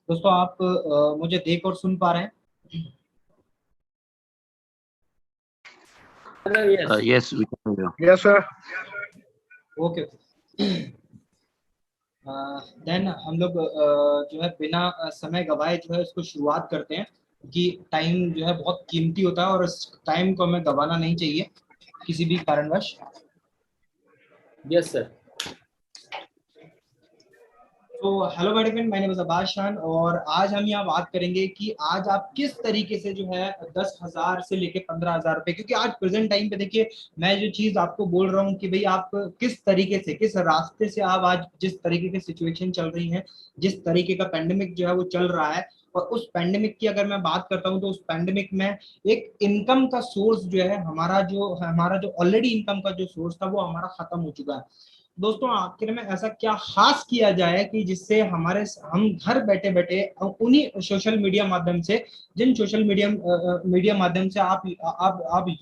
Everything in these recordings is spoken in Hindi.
दोस्तों आप मुझे देख और सुन पा रहे हैं? Yes. Yes, we can hear. Yes, sir. Okay. Then हम लोग जो है बिना समय गवाए जो है इसको शुरुआत करते हैं कि टाइम जो है बहुत कीमती होता है और इस टाइम को हमें गवाना नहीं चाहिए किसी भी कारणवश। Yes, sir. तो hello my dear, my name is Abbas Khan और आज हम यहाँ बात करेंगे कि आज आप किस तरीके से जो है 10,000 से लेके 15,000 रुपए, क्योंकि आज प्रेजेंट टाइम पे देखिए मैं जो चीज आपको बोल रहा हूँ कि भाई आप किस तरीके से, किस रास्ते से आप आज जिस तरीके की सिचुएशन चल रही है, जिस तरीके का पेंडेमिक जो है वो चल रहा है, और उस पेंडेमिक की अगर मैं बात करता हूँ तो उस पेंडेमिक में एक इनकम का सोर्स जो है हमारा जो ऑलरेडी इनकम का जो सोर्स था वो हमारा खत्म हो चुका है। दोस्तों आखिर में ऐसा क्या खास किया जाए कि जिससे हम घर बैठे बैठे उन्हीं सोशल मीडिया माध्यम से, जिन सोशल मीडिया माध्यम से आप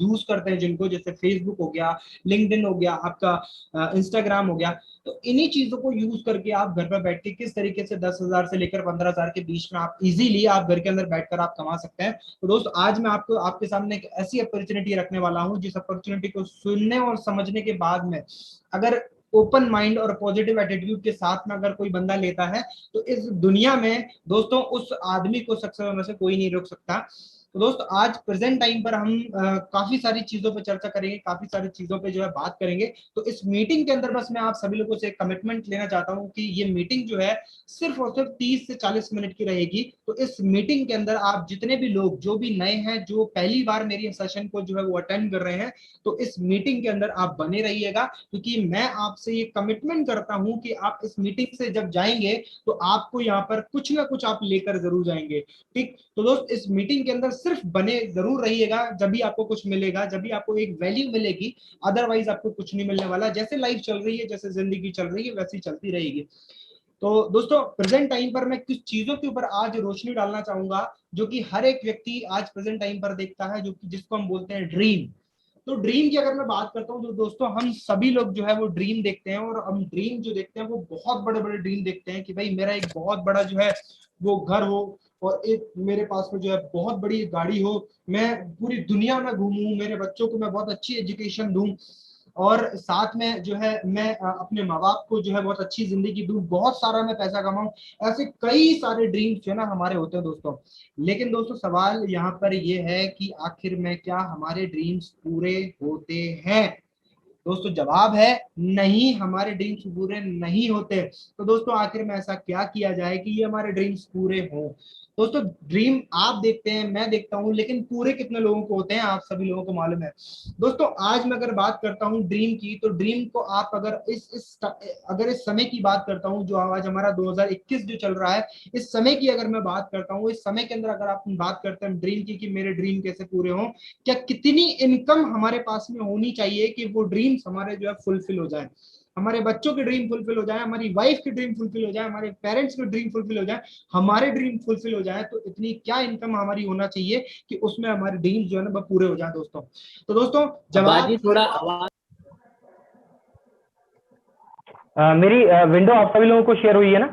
यूज करते हैं, जिनको जैसे फेसबुक हो गया, लिंक्डइन हो गया, आपका इंस्टाग्राम हो गया, तो इन्हीं चीजों को यूज करके आप घर पर बैठ के किस तरीके से 10,000 से लेकर 15,000 के बीच में आप इजीली आप घर के अंदर बैठकर आप कमा सकते हैं। तो दोस्त आज मैं आपको आपके सामने एक ऐसी अपॉर्चुनिटी रखने वाला हूं जिस अपॉर्चुनिटी को सुनने और समझने के बाद में अगर ओपन माइंड और पॉजिटिव एटीट्यूड के साथ में अगर कोई बंदा लेता है तो इस दुनिया में दोस्तों उस आदमी को सक्सेस होने से कोई नहीं रोक सकता। तो दोस्त आज प्रेजेंट टाइम पर हम काफी सारी चीजों पर चर्चा करेंगे, काफी सारी चीजों पे जो है बात करेंगे। तो इस मीटिंग के अंदर बस मैं आप सभी लोगों से कमिटमेंट लेना चाहता हूं कि ये मीटिंग जो है सिर्फ और सिर्फ 30 से 40 मिनट की रहेगी। तो इस मीटिंग के अंदर आप जितने भी लोग जो भी नए हैं, जो पहली बार मेरी सेशन को जो है वो अटेंड कर रहे हैं, तो इस मीटिंग के अंदर आप बने रहिएगा, क्योंकि मैं आपसे ये कमिटमेंट करता हूं कि आप इस मीटिंग से जब जाएंगे तो आपको यहाँ पर कुछ ना कुछ आप लेकर जरूर जाएंगे। ठीक, तो दोस्त इस मीटिंग के अंदर सिर्फ बने जरूर रहिएगा, जब भी आपको कुछ मिलेगा, जब भी आपको एक वैल्यू मिलेगी, अदरवाइज आपको कुछ नहीं मिलने वाला। जैसे लाइफ चल रही है, जैसे जिंदगी चल रही है, वैसी चलती रहेगी। तो दोस्तों प्रेजेंट टाइम पर मैं कुछ चीजों के ऊपर आज रोशनी डालना चाहूंगा जो कि हर एक व्यक्ति आज प्रेजेंट टाइम पर देखता है, जो कि जिसको हम बोलते हैं ड्रीम। तो ड्रीम की अगर मैं बात करता हूँ तो दोस्तों हम सभी लोग जो है वो ड्रीम देखते हैं, और हम ड्रीम जो देखते हैं वो बहुत बड़े बड़े ड्रीम देखते हैं कि भाई मेरा एक बहुत बड़ा जो है वो घर हो, और एक मेरे पास में जो है बहुत बड़ी गाड़ी हो, मैं पूरी दुनिया में घूमूं, मेरे बच्चों को मैं बहुत अच्छी एजुकेशन दूं, और साथ में जो है मैं अपने माँ बाप को जो है बहुत अच्छी जिंदगी दूं, बहुत सारा मैं पैसा कमाऊं। ऐसे कई सारे ड्रीम्स जो है ना हमारे होते हैं दोस्तों। लेकिन दोस्तों सवाल यहाँ पर ये है कि आखिर में क्या हमारे ड्रीम्स पूरे होते हैं? दोस्तों जवाब है नहीं, हमारे ड्रीम्स पूरे नहीं होते। तो दोस्तों आखिर में ऐसा क्या किया जाए कि ये हमारे ड्रीम्स पूरे हों? दोस्तों ड्रीम आप देखते हैं, मैं देखता हूं, लेकिन पूरे कितने लोगों को होते हैं आप सभी लोगों को मालूम है। दोस्तों आज मैं अगर बात करता हूं ड्रीम की, तो ड्रीम को आप अगर इस समय की बात करता हूं, जो आज हमारा 2021 जो चल रहा है, इस समय की अगर मैं बात करता हूं, इस समय के अंदर अगर आप बात करते हैं ड्रीम की कि मेरे ड्रीम कैसे पूरे हों, क्या कितनी इनकम हमारे पास में होनी चाहिए कि वो ड्रीम्स हमारे जो है फुलफिल हो जाए, हमारे बच्चों के ड्रीम फुलफिल हो जाए, हमारी वाइफ के ड्रीम फुलफिल हो जाए, हमारे पेरेंट्स के ड्रीम फुलफिल हो जाए, हमारे ड्रीम फुलफिल हो जाए, तो इतनी क्या इनकम हमारी होना चाहिए कि उसमें हमारे ड्रीम जो है ना वो पूरे हो जाए दोस्तों। तो दोस्तों जवाब थोड़ा आवाज मेरी विंडो आप सभी लोगों को शेयर हुई है ना?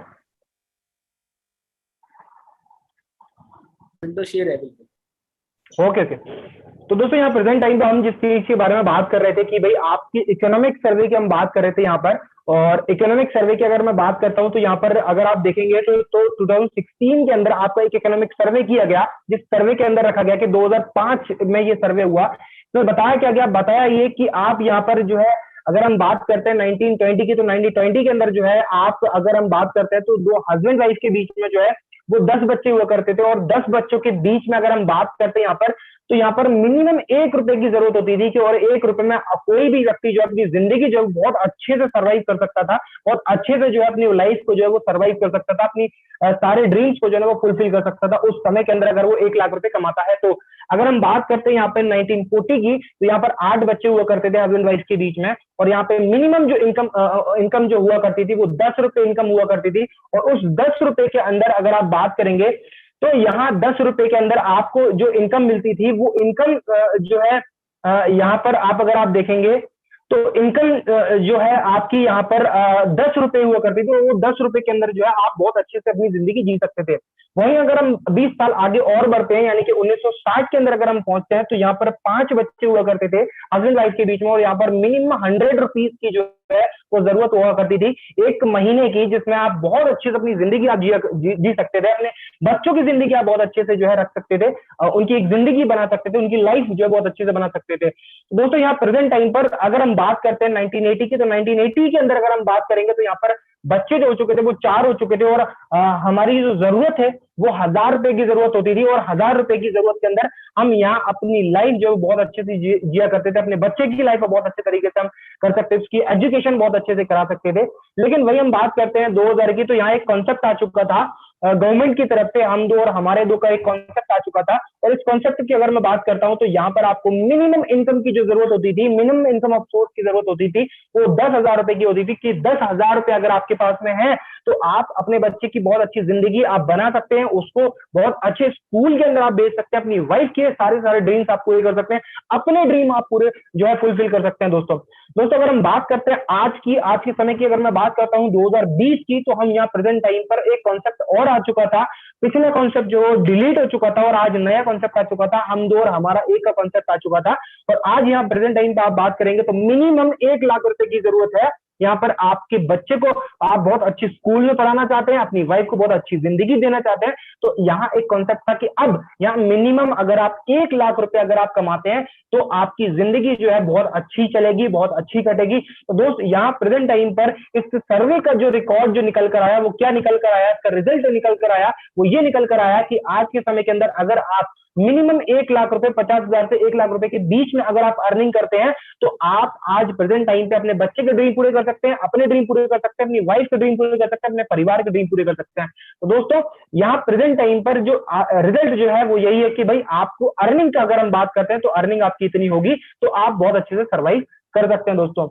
विंडो शेयर है बिल्कुल। Okay okay. तो दोस्तों यहाँ प्रेजेंट टाइम पे हम जिस चीज के बारे में बात कर रहे थे कि भाई आपकी इकोनॉमिक सर्वे की हम बात कर रहे थे यहाँ पर, और इकोनॉमिक सर्वे की अगर मैं बात करता हूँ तो यहाँ पर अगर आप देखेंगे तो 2016 के अंदर आपका एक इकोनॉमिक सर्वे किया गया, जिस सर्वे के अंदर रखा गया कि 2005 में ये सर्वे हुआ। तो बताया क्या गया? बताया ये कि आप यहाँ पर जो है अगर हम बात करते हैं 1920 की, तो 1920 के अंदर जो है आप अगर हम बात करते हैं तो दो हस्बैंड वाइफ के बीच में जो है वो 10 बच्चे हुआ करते थे, और 10 बच्चों के बीच में अगर हम बात करते हैं यहाँ पर, तो यहाँ पर मिनिमम 1 रुपए की जरूरत होती थी कि, और 1 रुपए में कोई भी व्यक्ति जो अपनी जिंदगी जो बहुत अच्छे से सर्वाइव कर सकता था, बहुत अच्छे से जो है अपनी लाइफ को जो है वो सर्वाइव कर सकता था, अपनी सारे ड्रीम्स को जो है वो फुलफिल कर सकता था उस समय के अंदर, अगर वो 1 लाख रुपए कमाता है तो। अगर हम बात करते हैं यहाँ पे 1940 की, तो यहाँ पर 8 बच्चे हुआ करते थे हस्बैंड वाइफ के बीच में, और यहाँ पे मिनिमम जो इनकम जो हुआ करती थी वो 10 रुपए इनकम हुआ करती थी। और उस 10 रुपए के अंदर अगर आप बात करेंगे तो यहाँ 10 रुपए के अंदर आपको जो इनकम मिलती थी वो इनकम जो है यहाँ पर आप अगर आप देखेंगे तो इनकम जो है आपकी यहाँ पर 10 रुपए हुआ करती थी, तो वो 10 रुपए के अंदर जो है आप बहुत अच्छे से अपनी जिंदगी जी सकते थे। वहीं अगर हम 20 साल आगे और बढ़ते हैं, यानी कि 1960 के अंदर अगर हम पहुंचते हैं, तो यहाँ पर 5 बच्चे हुआ करते थे हस्बैंड वाइफ के बीच में, और यहाँ पर मिनिमम 100 रुपीज की जो है वो जरूरत हुआ करती थी एक महीने की, जिसमें आप बहुत अच्छे से अपनी जिंदगी आप जी सकते थे, अपने बच्चों की जिंदगी आप बहुत अच्छे से जो है रख सकते थे, उनकी एक जिंदगी बना सकते थे, उनकी लाइफ जो है बहुत अच्छे से बना सकते थे। तो दोस्तों यहाँ प्रेजेंट टाइम पर अगर हम बात करते हैं 1980 की, तो 1980 के अंदर अगर हम बात करेंगे तो यहाँ पर बच्चे जो हो चुके थे वो 4 हो चुके थे, और हमारी जो जरूरत है वो 1000 रुपए की जरूरत होती थी, और 1000 रुपए की जरूरत के अंदर हम यहाँ अपनी लाइफ जो बहुत अच्छे से जिया करते थे, अपने बच्चे की लाइफ बहुत अच्छे तरीके से हम कर सकते थे, उसकी एजुकेशन बहुत अच्छे से करा सकते थे। लेकिन वही हम बात करते हैं 2000 की, तो यहाँ एक कॉन्सेप्ट आ चुका था गवर्नमेंट की तरफ से, हम दो और हमारे दो का एक कॉन्सेप्ट आ चुका था, और इस कॉन्सेप्ट की अगर मैं बात करता हूं तो यहाँ पर आपको मिनिमम इनकम की जो जरूरत होती थी, मिनिमम इनकम ऑफ सोर्स की जरूरत होती थी, वो 10,000 रुपए की होती थी, कि 10,000 रुपए अगर आपके पास में है तो आप अपने बच्चे की बहुत अच्छी जिंदगी आप बना सकते हैं, उसको बहुत अच्छे स्कूल के अंदर आप भेज सकते हैं, अपनी वाइफ के सारे सारे ड्रीम्स आप पूरे कर सकते हैं, अपने ड्रीम आप पूरे जो है फुलफिल कर सकते हैं। दोस्तों अगर हम बात करते हैं आज के समय की, अगर मैं बात करता हूं 2020 की, तो हम यहाँ प्रेजेंट टाइम पर एक कॉन्सेप्ट और आ चुका था, पिछला कॉन्सेप्ट जो डिलीट हो चुका था और आज नया कॉन्सेप्ट आ चुका था, हम दो और हमारा एक का कॉन्सेप्ट आ चुका था, और आज यहाँ प्रेजेंट टाइम पर आप बात करेंगे तो मिनिमम 1 लाख रुपए की जरूरत है यहाँ पर आपके बच्चे को, आप बहुत अच्छी स्कूल में पढ़ाना चाहते हैं, अपनी वाइफ को बहुत अच्छी जिंदगी देना चाहते हैं, तो यहाँ एक कॉन्सेप्ट था कि अब यहाँ मिनिमम अगर आप 1 लाख रुपए अगर आप कमाते हैं तो आपकी जिंदगी जो है बहुत अच्छी चलेगी, बहुत अच्छी कटेगी। तो दोस्त यहाँ प्रेजेंट टाइम पर इस सर्वे का जो रिकॉर्ड जो निकल कर आया, वो क्या निकल कर आया, इसका रिजल्ट निकल कर आया, वो ये निकल कर आया कि आज के समय के अंदर अगर आप मिनिमम 1 लाख रुपए, 50,000 से 1 लाख रुपए के बीच में अगर आप अर्निंग करते हैं, तो आप आज प्रेजेंट टाइम पे अपने बच्चे के ड्रीम पूरे कर सकते हैं, अपने ड्रीम पूरे कर सकते हैं, अपनी वाइफ के ड्रीम पूरे कर सकते हैं, अपने परिवार के ड्रीम पूरे कर सकते हैं। तो दोस्तों यहाँ प्रेजेंट टाइम पर जो रिजल्ट जो है वो यही है कि भाई आपको अर्निंग का अगर हम बात करते हैं तो अर्निंग आपकी इतनी होगी तो आप बहुत अच्छे से सर्वाइव कर सकते हैं। दोस्तों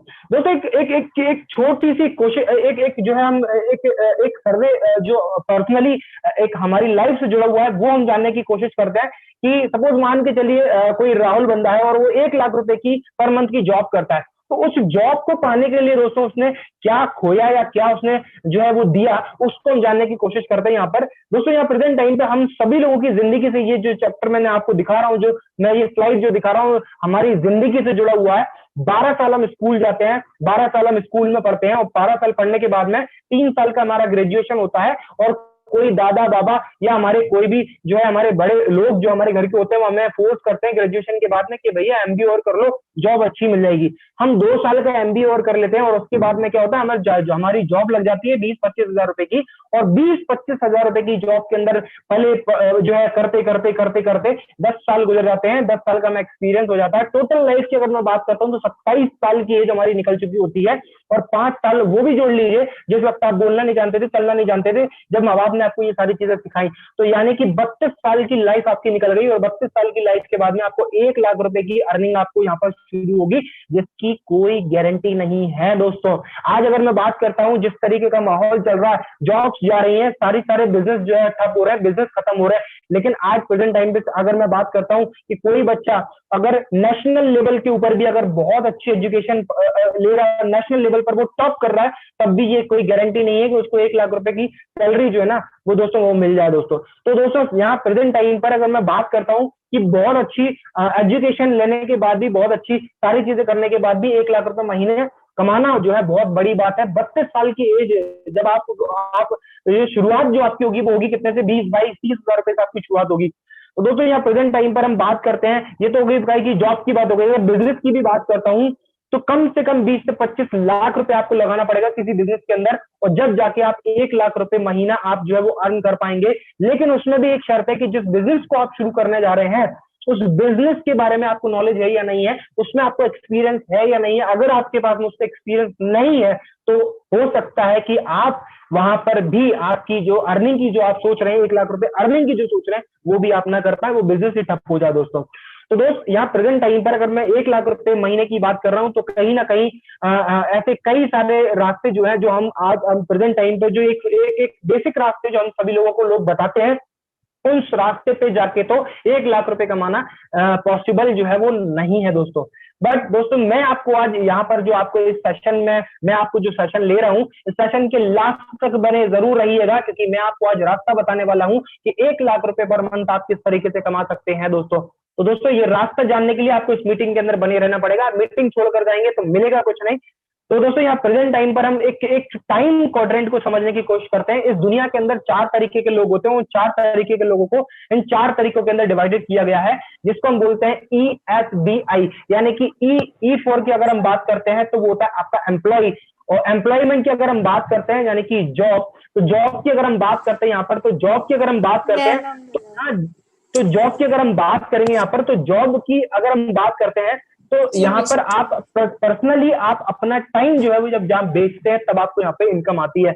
एक छोटी सी कोशिश, एक जो है हम एक सर्वे जो पर्सनली एक हमारी लाइफ से जुड़ा हुआ है वो हम जानने की कोशिश करते हैं कि सपोज मान के चलिए कोई राहुल बंदा है और वो 1 लाख रुपए की पर मंथ की जॉब करता है, तो उस जॉब को पाने के लिए दोस्तों उसने क्या खोया या क्या उसने जो है वो दिया, उसको हम जानने की कोशिश करते हैं। यहाँ पर दोस्तों यहाँ प्रेजेंट टाइम पे हम सभी लोगों की जिंदगी से, ये जो चैप्टर मैंने आपको दिखा रहा हूँ, जो मैं ये स्लाइड जो दिखा रहा हूँ हमारी जिंदगी से जुड़ा हुआ है। 12 साल हम स्कूल जाते हैं, 12 साल हम स्कूल में पढ़ते हैं, और 12 साल पढ़ने के बाद में 3 साल का हमारा ग्रेजुएशन होता है, और कोई दादा बाबा या हमारे कोई भी जो है हमारे बड़े लोग जो हमारे घर के होते हैं वो हमें फोर्स करते हैं ग्रेजुएशन के बाद में कि भैया एमबीए और कर लो, जॉब अच्छी मिल जाएगी। हम 2 साल का एमबीए और कर लेते हैं, और उसके बाद में क्या होता है, हमारी जॉब लग जाती है 20-25 हजार रुपए की, और 20-25 हजार रुपए की जॉब के अंदर पहले जो है करते करते करते करते 10 साल गुजर जाते हैं, 10 साल का हमें एक्सपीरियंस हो जाता है। टोटल लाइफ की अगर मैं बात करता हूँ तो 27 साल की एज हमारी निकल चुकी होती है, और 5 साल वो भी जोड़ लीजिए जिस वक्त आप बोलना नहीं जानते थे, चलना नहीं जानते थे, जब माँ बाप ने आपको ये सारी चीजें सिखाई, तो यानी कि 32 साल की लाइफ आपकी निकल गई, और 32 साल की लाइफ के बाद में आपको 1 लाख रुपए की अर्निंग आपको यहाँ पर शुरू होगी, जिसकी कोई गारंटी नहीं है। दोस्तों आज अगर मैं बात करता हूँ जिस तरीके का माहौल चल रहा है, जॉब्स जा रही है, सारे बिजनेस जो है ठप हो रहा है, बिजनेस खत्म हो रहा है, लेकिन आज प्रेजेंट टाइम पे अगर मैं बात करता हूँ कि कोई बच्चा अगर नेशनल लेवल के ऊपर भी अगर बहुत अच्छी एजुकेशन ले रहा है, नेशनल लेवल पर वो टॉप कर रहा है, तब भी ये कोई गारंटी नहीं है कि उसको 1 लाख रुपए की सैलरी जो है ना वो दोस्तों वो मिल जाए। तो दोस्तों यहाँ प्रेजेंट टाइम पर अगर मैं बात करता हूँ कि बहुत अच्छी एजुकेशन लेने के बाद भी, बहुत अच्छी सारी चीजें करने के बाद भी 1 लाख रुपए महीने कमाना जो है बहुत बड़ी बात है। 32 साल की एज जब आप ये शुरुआत जो आपकी होगी वो होगी कितने से, 20-22-30 हजार रुपए से आपकी शुरुआत होगी। तो दोस्तों यहाँ प्रेजेंट टाइम पर हम बात करते हैं, ये तो हो गई की जॉब की बात हो गई, अगर बिजनेस की भी बात करता हूँ तो कम से कम 20 से 25 लाख रुपए आपको लगाना पड़ेगा किसी बिजनेस के अंदर, और जब जाके आप 1 लाख रुपए महीना आप जो है वो अर्न कर पाएंगे। लेकिन उसमें भी एक शर्त है कि जिस बिजनेस को आप शुरू करने जा रहे हैं उस बिजनेस के बारे में आपको नॉलेज है या नहीं है, उसमें आपको एक्सपीरियंस है या नहीं है। अगर आपके पास मुझसे एक्सपीरियंस नहीं है तो हो सकता है कि आप वहां पर भी आपकी जो अर्निंग की जो आप सोच रहे हैं, 1 लाख रुपए अर्निंग की जो सोच रहे हैं वो भी आप ना कर पाए, वो बिजनेस ही ठप हो जाए। तो दोस्त यहाँ प्रेजेंट टाइम पर अगर मैं 1 लाख रुपए महीने की बात कर रहा हूं तो कहीं ना कहीं ऐसे कई सारे रास्ते जो है जो हम आज प्रेजेंट टाइम पे जो एक बेसिक रास्ते जो हम सभी लोगों को लोग बताते हैं, उस रास्ते पे जाके तो 1 लाख रुपए कमाना पॉसिबल जो है वो नहीं है। दोस्तों बट दोस्तों मैं आपको आज यहाँ पर जो आपको इस सेशन में मैं आपको जो सेशन ले रहा हूँ, इस सेशन के लास्ट तक बने जरूर रहिएगा, क्योंकि मैं आपको आज रास्ता बताने वाला हूँ कि 1 लाख रुपए पर मंथ आप किस तरीके से कमा सकते हैं दोस्तों। तो दोस्तों ये रास्ता जानने के लिए आपको इस मीटिंग के अंदर बने रहना पड़ेगा। मीटिंग छोड़कर जाएंगे तो मिलेगा कुछ नहीं। तो दोस्तों यहाँ प्रेजेंट टाइम पर हम एक टाइम क्वाड्रेंट को समझने की कोशिश करते हैं। इस दुनिया के अंदर 4 तरीके के लोग होते हैं, उन 4 तरीके के लोगों को इन 4 तरीकों के अंदर डिवाइडेड किया गया है, जिसको हम बोलते हैं ESBI। यानी कि ई फॉर की अगर हम बात करते हैं तो वो होता है आपका एम्प्लॉय, और एम्प्लॉयमेंट की अगर हम बात करते हैं यानी कि जॉब, तो जॉब की अगर हम बात करते हैं यहाँ पर, तो जॉब की अगर हम बात करते हैं तो जॉब की अगर हम बात करेंगे यहाँ पर, तो जॉब की अगर हम बात करते हैं तो यहाँ पर आप पर्सनली आप अपना टाइम जो है वो जब जहाँ बेचते हैं तब आपको यहाँ पे इनकम आती है।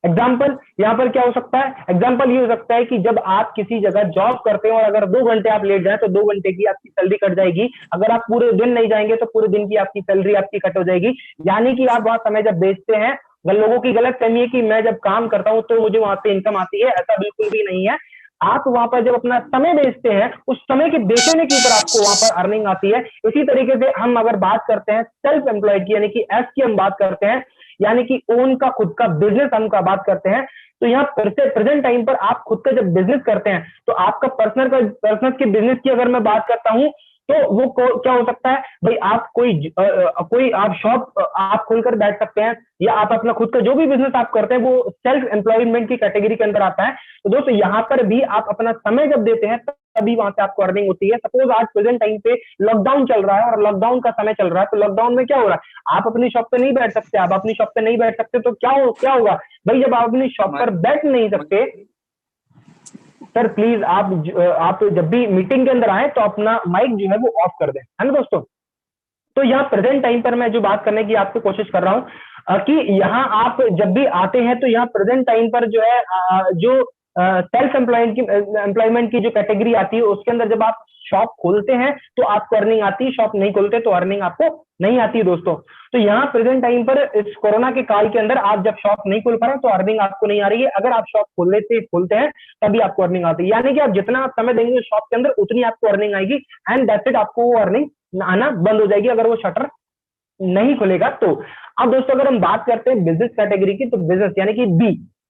एग्जाम्पल यहाँ पर क्या हो सकता है, एग्जाम्पल ये हो सकता है कि जब आप किसी जगह जॉब करते हैं और अगर 2 घंटे आप लेट जाए तो 2 घंटे की आपकी सैलरी कट जाएगी। अगर आप पूरे दिन नहीं जाएंगे तो पूरे दिन की आपकी सैलरी आपकी कट हो जाएगी। यानी कि आप वहां समय जब बेचते हैं, लोगों की गलत फहमी है कि मैं जब काम करता हूं तो मुझे वहां पे इनकम आती है, ऐसा बिल्कुल भी नहीं है। आप वहां पर जब अपना समय बेचते हैं, उस समय के बेचने के ऊपर आपको वहां पर अर्निंग आती है। इसी तरीके से हम अगर बात करते हैं सेल्फ एम्प्लॉयड की, यानी कि एस की हम बात करते हैं, यानी कि ओन का खुद का बिजनेस हम का बात करते हैं, तो यहाँ प्रेजेंट टाइम पर आप खुद का जब बिजनेस करते हैं तो आपका पर्सनल के बिजनेस की अगर मैं बात करता हूं तो वो क्या हो सकता है भाई, आप कोई आप शॉप आप खोलकर बैठ सकते हैं, या आप अपना खुद का जो भी बिजनेस आप करते हैं वो सेल्फ एम्प्लॉयमेंट की कैटेगरी के अंदर आता है। तो दोस्तों यहाँ पर भी आप अपना समय जब देते हैं तभी वहां से आपको अर्निंग होती है। सपोज आज प्रेजेंट टाइम पे लॉकडाउन चल रहा है और लॉकडाउन का समय चल रहा है, तो लॉकडाउन में क्या हो रहा है, आप अपनी शॉप पे नहीं बैठ सकते। आप अपनी शॉप पे नहीं बैठ सकते तो क्या होगा भाई, जब आप अपनी शॉप पर बैठ नहीं सकते, सर प्लीज आप जब भी मीटिंग के अंदर आए तो अपना माइक जो है वो ऑफ कर दें, है ना दोस्तों। तो यहाँ प्रेजेंट टाइम पर मैं जो बात करने की आपको कोशिश कर रहा हूँ कि यहाँ आप जब भी आते हैं तो यहाँ प्रेजेंट टाइम पर जो है जो सेल्फ एम्प्लॉयमेंट की जो कैटेगरी आती है उसके अंदर जब आप शॉप खोलते हैं तो आपको अर्निंग आती है, शॉप नहीं खोलते तो अर्निंग आपको नहीं आती है दोस्तों। तो यहाँ प्रेजेंट टाइम पर इस कोरोना के काल के अंदर आप जब शॉप नहीं खोल पा रहे तो अर्निंग आपको नहीं आ रही है। अगर आप शॉप खोलते हैं तभी आपको अर्निंग आती है, यानी कि आप जितना आप समय देंगे शॉप के अंदर उतनी आपको अर्निंग आएगी, एंड दैट्स इट, आपको वो अर्निंग आना बंद हो जाएगी अगर वो शटर नहीं खुलेगा तो। अब दोस्तों अगर हम बात करते हैं बिजनेस कैटेगरी की, तो बिजनेस यानी कि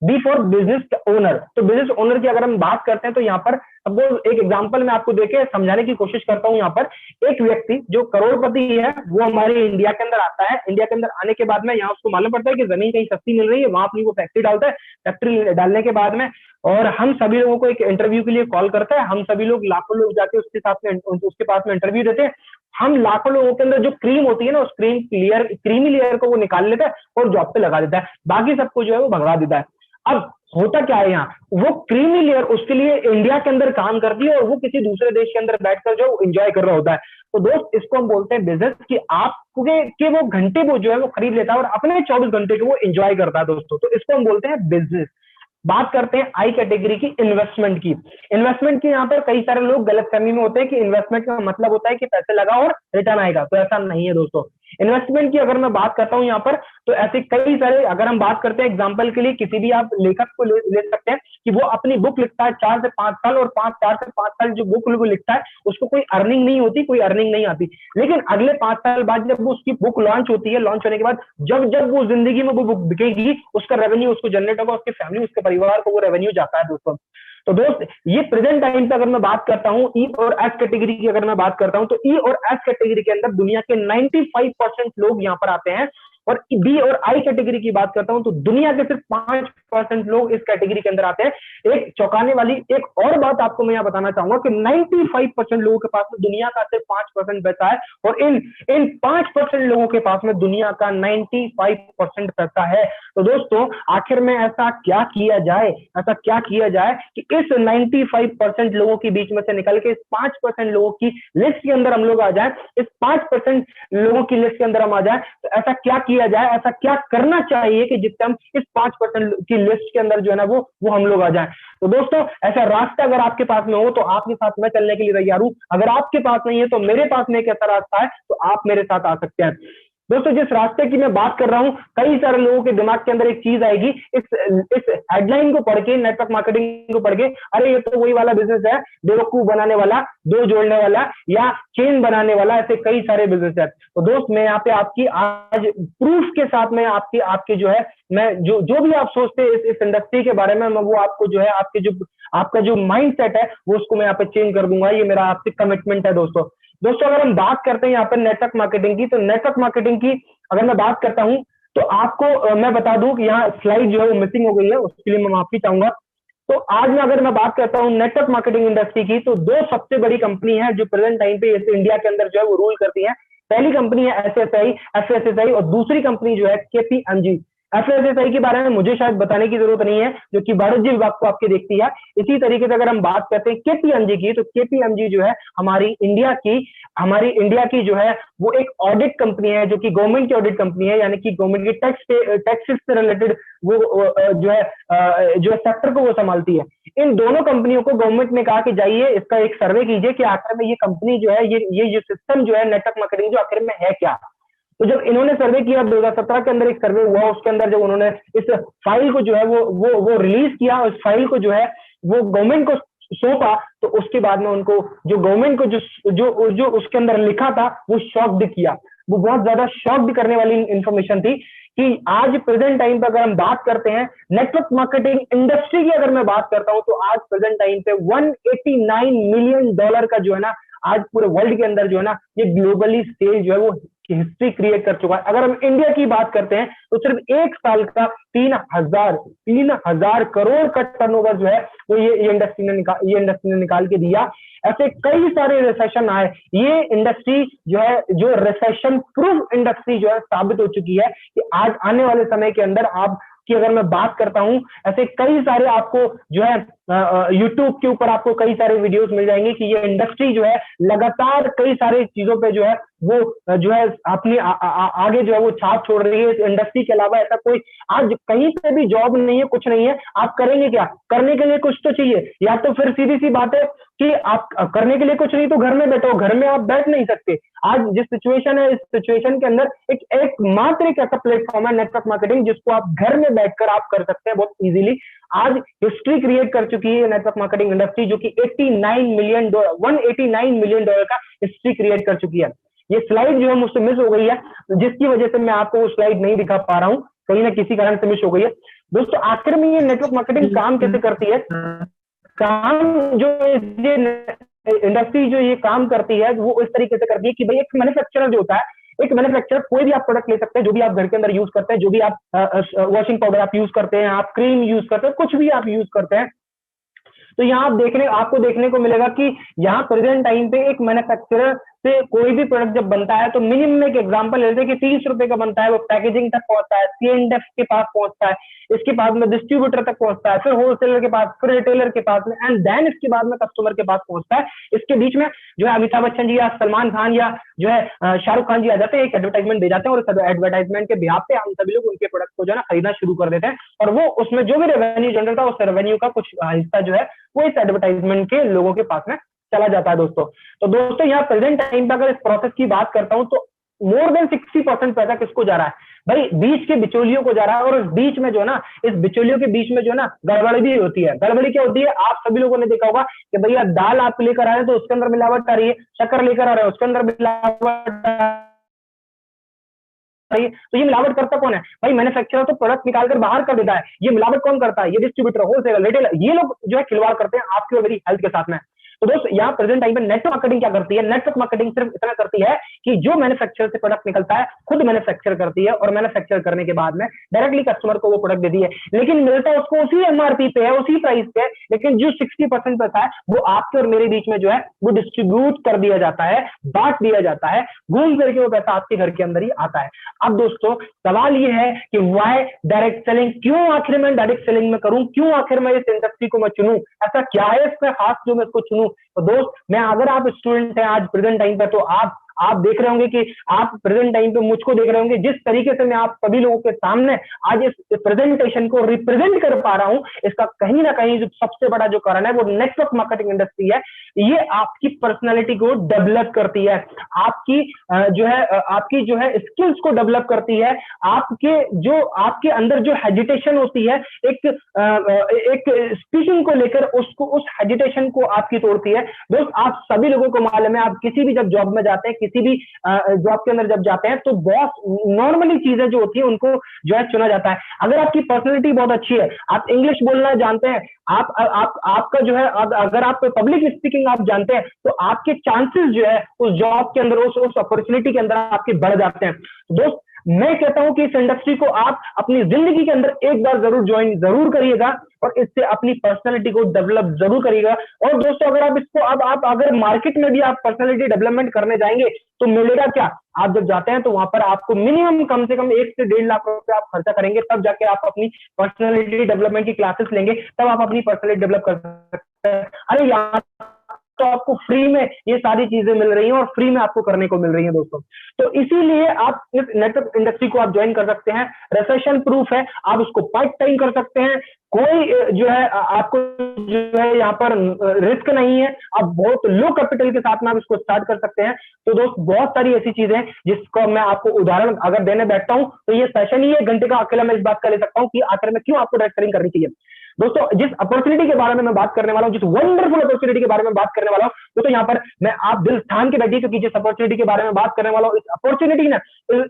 बी फॉर बिजनेस ओनर। तो बिजनेस ओनर की अगर हम बात करते हैं तो यहाँ पर सपोज एक एग्जांपल मैं आपको देके समझाने की कोशिश करता हूँ। यहाँ पर एक व्यक्ति जो करोड़पति है वो हमारे इंडिया के अंदर आता है। इंडिया के अंदर आने के बाद में यहाँ उसको मालूम पड़ता है कि जमीन कहीं सस्ती मिल रही है, वहां अपनी वो फैक्ट्री डालता है। फैक्ट्री डालने के बाद में और हम सभी लोगों को एक इंटरव्यू के लिए कॉल करता है। हम सभी लोग लाखों लोग जाके उसके पास में इंटरव्यू देते हैं। हम लाखों लोगों के अंदर जो क्रीम होती है ना, उस क्रीमी लेयर को वो निकाल लेता है और जॉब पे लगा देता है, बाकी सबको जो है वो भगा देता है। अब होता क्या है, यहाँ वो क्रीमी लेयर उसके लिए इंडिया के अंदर काम करती है और वो किसी दूसरे देश के अंदर बैठकर जो एंजॉय कर रहा होता है। तो दोस्त इसको हम बोलते हैं बिजनेस, कि आपके के वो घंटे वो जो है वो खरीद लेता है और अपने 24 घंटे को वो एंजॉय करता है दोस्तों। तो इसको हम बोलते हैं बिजनेस। बात करते हैं आई कैटेगरी की, इन्वेस्टमेंट की। इन्वेस्टमेंट की यहाँ पर कई सारे लोग गलतफहमी में होते हैं कि इन्वेस्टमेंट का मतलब होता है कि पैसे लगाओ और रिटर्न आएगा, तो ऐसा नहीं है दोस्तों। इन्वेस्टमेंट की अगर मैं बात करता हूं यहाँ पर, तो ऐसे कई सारे, अगर हम बात करते हैं एग्जांपल के लिए किसी भी आप लेखक को ले सकते हैं कि वो अपनी बुक लिखता है 4 से 5 साल, और 4 से 5 साल जो बुक वो लिखता है उसको कोई अर्निंग नहीं होती, कोई अर्निंग नहीं आती। लेकिन अगले 5 साल बाद जब वो उसकी बुक लॉन्च होती है, लॉन्च होने के बाद जब वो जिंदगी में वो बुक बिकेगी, उसका रेवेन्यू उसको जनरेट होगा, उसकी फैमिली उसके परिवार को वो रेवेन्यू जाता है दोस्तों। तो दोस्त ये प्रेजेंट टाइम पे अगर मैं बात करता हूं ई और एस कैटेगरी की, अगर मैं बात करता हूं तो ई और एस कैटेगरी के अंदर दुनिया के 95% लोग यहां पर आते हैं, और बी और आई कैटेगरी की बात करता हूं तो दुनिया के सिर्फ 5% लोग इस कैटेगरी के अंदर आते हैं। एक चौंकाने वाली एक और बात आपको मैं यहां बताना चाहूंगा कि 95% लोगों के पास में दुनिया का सिर्फ 5% पैसा है, और इन 5% लोगों के पास में दुनिया का 95% पैसा है। तो दोस्तों आखिर में ऐसा क्या किया जाए कि इस 95% लोगों के बीच में से निकल के इस 5% लोगों की लिस्ट के अंदर हम लोग आ जाए, इस 5% लोगों की लिस्ट के अंदर हम आ जाए। तो ऐसा क्या किया जाए, ऐसा क्या करना चाहिए कि जिससे हम इस 5% की लिस्ट के अंदर जो है ना वो हम लोग आ जाएं। तो दोस्तों ऐसा रास्ता अगर आपके पास में हो तो आपके साथ मैं चलने के लिए तैयार हूं। अगर आपके पास नहीं है तो मेरे पास में एक ऐसा रास्ता है, तो आप मेरे साथ आ सकते हैं। दोस्तों जिस रास्ते की मैं बात कर रहा हूं, कई सारे लोगों के दिमाग के अंदर एक चीज आएगी, इस हेडलाइन को पढ़ के, नेटवर्क मार्केटिंग को पढ़ के, अरे ये तो वही वाला बिजनेस है, बेवकूफ बनाने वाला, दो जोड़ने वाला या चेन बनाने वाला, ऐसे कई सारे बिजनेस है। तो दोस्त मैं यहाँ पे आपकी आज प्रूफ के साथ में आपके जो है, मैं जो भी आप सोचते हैं इस इंडस्ट्री के बारे में, मैं वो आपको जो है आपका जो माइंड सेट है वो उसको मैं यहाँ पे चेंज कर दूंगा। ये मेरा आपसे कमिटमेंट है दोस्तों अगर हम बात करते हैं यहाँ पर नेटवर्क मार्केटिंग की, तो नेटवर्क मार्केटिंग की अगर मैं बात करता हूं तो आपको मैं बता दूं कि यहाँ स्लाइड जो है वो मिसिंग हो गई है, उसके लिए मैं माफी चाहूंगा। तो आज में अगर मैं बात करता हूं नेटवर्क मार्केटिंग इंडस्ट्री की, तो दो सबसे बड़ी कंपनी है जो प्रेजेंट टाइम पे इंडिया के अंदर जो है वो रूल करती है। पहली कंपनी है एफएसएसआई और दूसरी कंपनी जो है केपीएमजी। एफएसएसआई के बारे में मुझे शायद बताने की जरूरत नहीं है, जो कि वाणिज्य विभाग को आपके देखती है। इसी तरीके से अगर हम बात करते हैं केपीएमजी की, तो केपीएमजी जो है हमारी इंडिया की जो है वो एक ऑडिट कंपनी है, जो कि गवर्नमेंट की ऑडिट कंपनी है, यानी कि गवर्नमेंट की टैक्सेस से रिलेटेड वो जो है सेक्टर को वो संभालती है। इन दोनों कंपनियों को गवर्नमेंट ने कहा कि जाइए इसका एक सर्वे कीजिए कि आखिर में ये कंपनी जो है, ये जो सिस्टम जो है नेटवर्क मार्केटिंग जो आखिर में है क्या। तो जब इन्होंने सर्वे किया 2017 के अंदर एक सर्वे हुआ, उसके अंदर जब उन्होंने इस फाइल को जो है वो रिलीज किया, उस फाइल को जो है वो गवर्नमेंट को सौंपा, तो उसके बाद में उनको जो गवर्नमेंट को जो उसके अंदर लिखा था वो शॉक्ड किया। वो बहुत ज्यादा शॉक्ड करने वाली इंफॉर्मेशन थी कि आज प्रेजेंट टाइम पे अगर हम बात करते हैं नेटवर्क मार्केटिंग इंडस्ट्री की, अगर मैं बात करता हूं, तो आज प्रेजेंट टाइम पे $189 मिलियन का जो है ना आज पूरे वर्ल्ड के अंदर जो है ना ये ग्लोबली सेल जो है वो हिस्ट्री क्रिएट कर चुका है। अगर हम इंडिया की बात करते हैं तो सिर्फ एक साल का 3,000 करोड़ का टर्नओवर जो है वो ये इंडस्ट्री ने निकाल के दिया। ऐसे कई सारे रिसेशन आए, ये इंडस्ट्री जो है जो रिसेशन प्रूफ इंडस्ट्री जो है साबित हो चुकी है कि आज आने वाले समय के अंदर आप की अगर मैं बात करता हूं, ऐसे कई सारे आपको जो है यूट्यूब के ऊपर आपको कई सारे वीडियोस मिल जाएंगे कि ये इंडस्ट्री जो है लगातार कई सारे चीजों पे जो है वो जो है अपनी आगे जो है वो छाप छोड़ रही है। इस इंडस्ट्री के अलावा ऐसा कोई आज कहीं पे भी जॉब नहीं है, कुछ नहीं है। आप करेंगे क्या? करने के लिए कुछ तो चाहिए, या तो फिर सीधी सी बात है कि आप करने के लिए कुछ नहीं तो घर में बैठो। घर में आप बैठ नहीं सकते। आज जिस सिचुएशन है, इस सिचुएशन के अंदर एकमात्र एक ऐसा प्लेटफॉर्म है नेटवर्क मार्केटिंग, जिसको आप घर में बैठकर आप कर सकते हैं बहुत इजीली। आज हिस्ट्री क्रिएट कर चुकी है नेटवर्क मार्केटिंग इंडस्ट्री, जो कि $189 मिलियन का हिस्ट्री क्रिएट कर चुकी है। ये स्लाइड जो है मुझसे मिस हो गई है, जिसकी वजह से मैं आपको वो स्लाइड नहीं दिखा पा रहा हूं, कहीं ना किसी कारण से मिस हो गई है। दोस्तों आखिर में ये नेटवर्क मार्केटिंग काम कैसे करती है? काम जो ये इंडस्ट्री जो ये काम करती है वो इस तरीके से करती है कि भाई एक मैन्युफैक्चरर जो होता है, एक मैन्युफैक्चरर कोई भी आप प्रोडक्ट ले सकते हैं, जो भी आप घर के अंदर यूज करते हैं, जो भी आप वॉशिंग पाउडर आप यूज करते हैं, आप क्रीम यूज करते हैं, कुछ भी आप यूज करते हैं, तो यहाँ आपको देखने को मिलेगा कि यहाँ प्रेजेंट टाइम पे एक मैन्युफैक्चरर से कोई भी प्रोडक्ट जब बनता है, तो मिनिमम एक एग्जांपल लेते हैं कि 30 रुपए का बनता है, वो पैकेजिंग तक पहुंचता है, C&F के पास पहुंचता है, इसके बाद में डिस्ट्रीब्यूटर तक पहुंचता है, फिर होलसेलर के पास, फिर रिटेलर के पास में, एंड देन इसके बाद में कस्टमर के पास पहुंचता है। इसके बीच में जो है अमिताभ बच्चन जी या सलमान खान या जो है शाहरुख खान जी आ जाते हैं, एक एडवर्टाइजमेंट दे जाते हैं, और उस एडवर्टाइजमेंट के बिहाफ पे हम सभी लोग उनके प्रोडक्ट को जो है ना खरीदना शुरू कर देते हैं, और वो उसमें जो भी रेवेन्यू जनरेट होता है उस रेवेन्यू का कुछ हिस्सा जो है वो इस एडवर्टाइजमेंट के लोगों के पास में चला जाता है। दोस्तों यहाँ प्रेजेंट टाइम पे अगर इस प्रोसेस की बात करता हूं, तो मोर देन 60% पैसा किसको जा रहा है? भाई बीच के बिचौलियों को जा रहा है। और इस बीच में जो है ना, इस बिचौलियों के बीच में जो है ना गड़बड़ी भी होती है। गड़बड़ी क्या होती है? आप सभी लोगों ने देखा होगा कि भैया दाल आप लेकर आ रहे हैं तो उसके अंदर मिलावट आ रही है, शक्कर लेकर आ रहे हैं उसके अंदर मिलावट तो ये मिलावट करता कौन है? भाई मैन्युफैक्चरर तो प्रोडक्ट निकालकर बाहर कर देता है, ये मिलावट कौन करता है? ये डिस्ट्रीब्यूटर, होलसेलर, रिटेलर, ये लोग जो है खिलवाड़ करते हैं आपकी और मेरी हेल्थ के साथ में। तो दोस्तों यहाँ प्रेजेंट टाइम पे नेटवर्क मार्केटिंग क्या करती है? नेटवर्क मार्केटिंग सिर्फ इतना करती है कि जो मैन्युफैक्चरर से प्रोडक्ट निकलता है खुद मैन्युफैक्चर करती है, और मैन्युफैक्चर करने के बाद में डायरेक्टली कस्टमर को वो प्रोडक्ट देती है, लेकिन मिलता है उसको उसी एमआरपी पे है, उसी प्राइस पे है, लेकिन जो 60% पैसा है वो आपके और मेरे बीच में जो है वो डिस्ट्रीब्यूट कर दिया जाता है, बांट दिया जाता है, घूम फिर के वो पैसा आपके घर के अंदर ही आता है। अब दोस्तों सवाल ये है कि वाई डायरेक्ट सेलिंग? क्यों आखिर मैं डायरेक्ट सेलिंग में करूं? क्यों आखिर मैं इस इंडस्ट्री को मैं चुनूं? ऐसा क्या है इसमें खास जो मैं इसको चुनूं? तो दोस्त मैं, अगर आप स्टूडेंट हैं आज प्रेजेंट टाइम पे, तो आप देख रहे होंगे कि आप प्रेजेंट टाइम पे मुझको देख रहे होंगे, जिस तरीके से मैं आप सभी लोगों के सामने आज इस प्रेजेंटेशन को रिप्रेजेंट कर पा रहा हूं, इसका कहीं ना कहीं जो सबसे बड़ा जो कारण है वो नेटवर्क मार्केटिंग इंडस्ट्री है। ये आपकी पर्सनैलिटी को डेवलप करती है, आपकी आपकी जो है स्किल्स को डेवलप करती है, आपके अंदर जो हेजिटेशन होती है एक स्पीकिंग को लेकर, उसको उस हेजिटेशन को आपकी तोड़ती है। दोस्त, आप सभी लोगों को मालूम है, आप किसी भी जब जॉब में जाते हैं, किसी भी जॉब के अंदर जब जाते हैं, तो बहुत नॉर्मली चीजें जो होती है उनको जो है चुना जाता है। अगर आपकी पर्सनैलिटी बहुत अच्छी है, आप इंग्लिश बोलना जानते हैं, आपका जो है, अगर आप पब्लिक स्पीकिंग आप जानते हैं, तो आपके चांसेस जो है उस जॉब के अंदर, उस अपॉर्चुनिटी के अंदर आपके बढ़ जाते हैं। दोस्त, मैं कहता हूं कि इस इंडस्ट्री को आप अपनी जिंदगी के अंदर एक बार जरूर ज्वाइन जरूर करिएगा और इससे अपनी पर्सनैलिटी को डेवलप जरूर करिएगा। और दोस्तों, अगर आप इसको आप अगर मार्केट में भी आप पर्सनैलिटी डेवलपमेंट करने जाएंगे तो मिलेगा क्या? आप जब जाते हैं तो वहां पर आपको मिनिमम कम से कम 1 से 1.5 लाख रुपए आप खर्चा करेंगे, तब जाके आप अपनी पर्सनैलिटी डेवलपमेंट की क्लासेस लेंगे, तब आप अपनी पर्सनैलिटी डेवलप कर सकते हैं। अरे यार, तो आपको फ्री में ये सारी चीजें मिल रही हैं और फ्री में आपको करने को मिल रही है दोस्तों। तो इसीलिए आप इस नेटवर्क इंडस्ट्री को आप ज्वाइन कर सकते हैं, रिसेशन प्रूफ है, आप उसको पार्ट टाइम कर सकते हैं, कोई जो है आपको जो है यहाँ पर रिस्क नहीं है, आप बहुत लो कैपिटल के साथ में आप इसको स्टार्ट कर सकते हैं। तो दोस्त, बहुत सारी ऐसी चीजें हैं जिसको मैं आपको उदाहरण अगर देने बैठता हूं तो ये सेशन ही 1 घंटे का अकेला मैं इस बात का ले सकता हूं कि आखिर में क्यों आपको डायरेक्ट सेलिंग करनी चाहिए। दोस्तों, जिस अपॉर्चुनिटी के बारे में मैं बात करने वाला हूं, जिस वंडरफुल अपॉर्चुनिटी के बारे में बात करने वाला हूं, तो यहाँ पर मैं आप दिल ठान के बैठिए, क्योंकि जिस अपॉर्चुनिटी के बारे में बात करने वाला हूं, इस अपॉर्चुनिटी ना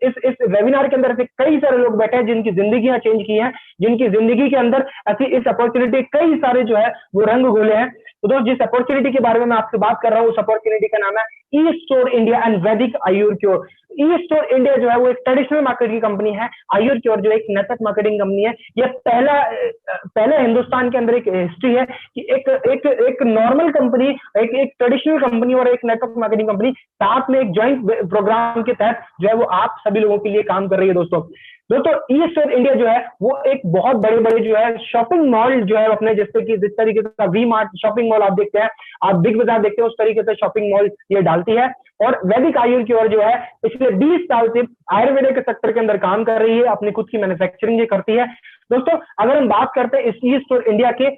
इस वेबिनार के अंदर ऐसे कई सारे लोग बैठे हैं जिनकी जिंदगियां चेंज की हैं, जिनकी जिंदगी के अंदर ऐसी इस अपॉर्चुनिटी कई सारे जो है वो रंग घोले हैं। तो दोस्त, जिस अपॉर्चुनिटी के बारे में मैं आपसे बात कर रहा हूं, उस अपॉर्चुनिटी का नाम है ई स्टोर इंडिया एंड वैदिक आयुर क्योर। ई स्टोर इंडिया जो है वो एक ट्रेडिशनल मार्केट की कंपनी है, आयुर क्योर जो एक नेटवर्क मार्केटिंग कंपनी है। ये पहले हिंदुस्तान के अंदर एक हिस्ट्री है कि एक नॉर्मल कंपनी, एक ट्रेडिशनल कंपनी और एक नेटवर्क मार्केटिंग कंपनी साथ में एक ज्वाइंट प्रोग्राम के तहत जो है वो आप सभी लोगों के लिए काम कर रही है दोस्तों। ई स्टोर इंडिया जो है वो एक बहुत बड़े बड़े जो है शॉपिंग मॉल जो है अपने, जैसे कि जिस तरीके से वी मार्ट शॉपिंग मॉल आप देखते हैं, आप बिग बाजार देखते हैं, उस तरीके से शॉपिंग मॉल ये डालती है। और वैदिक आयुर की ओर जो है पिछले 20 साल से आयुर्वेद के सेक्टर के अंदर काम कर रही है, अपनी खुद की मैन्युफैक्चरिंग ये करती है। दोस्तों, अगर हम बात करते हैं इस ई स्टोर इंडिया के,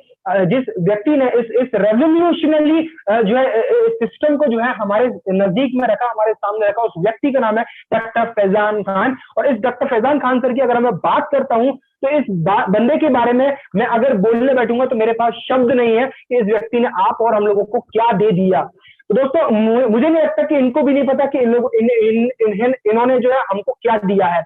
जिस व्यक्ति ने इस रेवोल्यूशनरी जो है सिस्टम को जो है हमारे नजदीक में रखा, हमारे सामने रखा, उस व्यक्ति का नाम है डॉक्टर फैजान खान। और इस डॉक्टर फैजान खान सर की अगर मैं बात करता हूं तो इस बंदे के बारे में मैं अगर बोलने बैठूंगा तो मेरे पास शब्द नहीं है कि इस व्यक्ति ने आप और हम लोगों को क्या दे दिया। तो दोस्तों, मुझे नहीं लगता कि इनको भी नहीं पता कि इन्होंने जो है हमको क्या दिया है।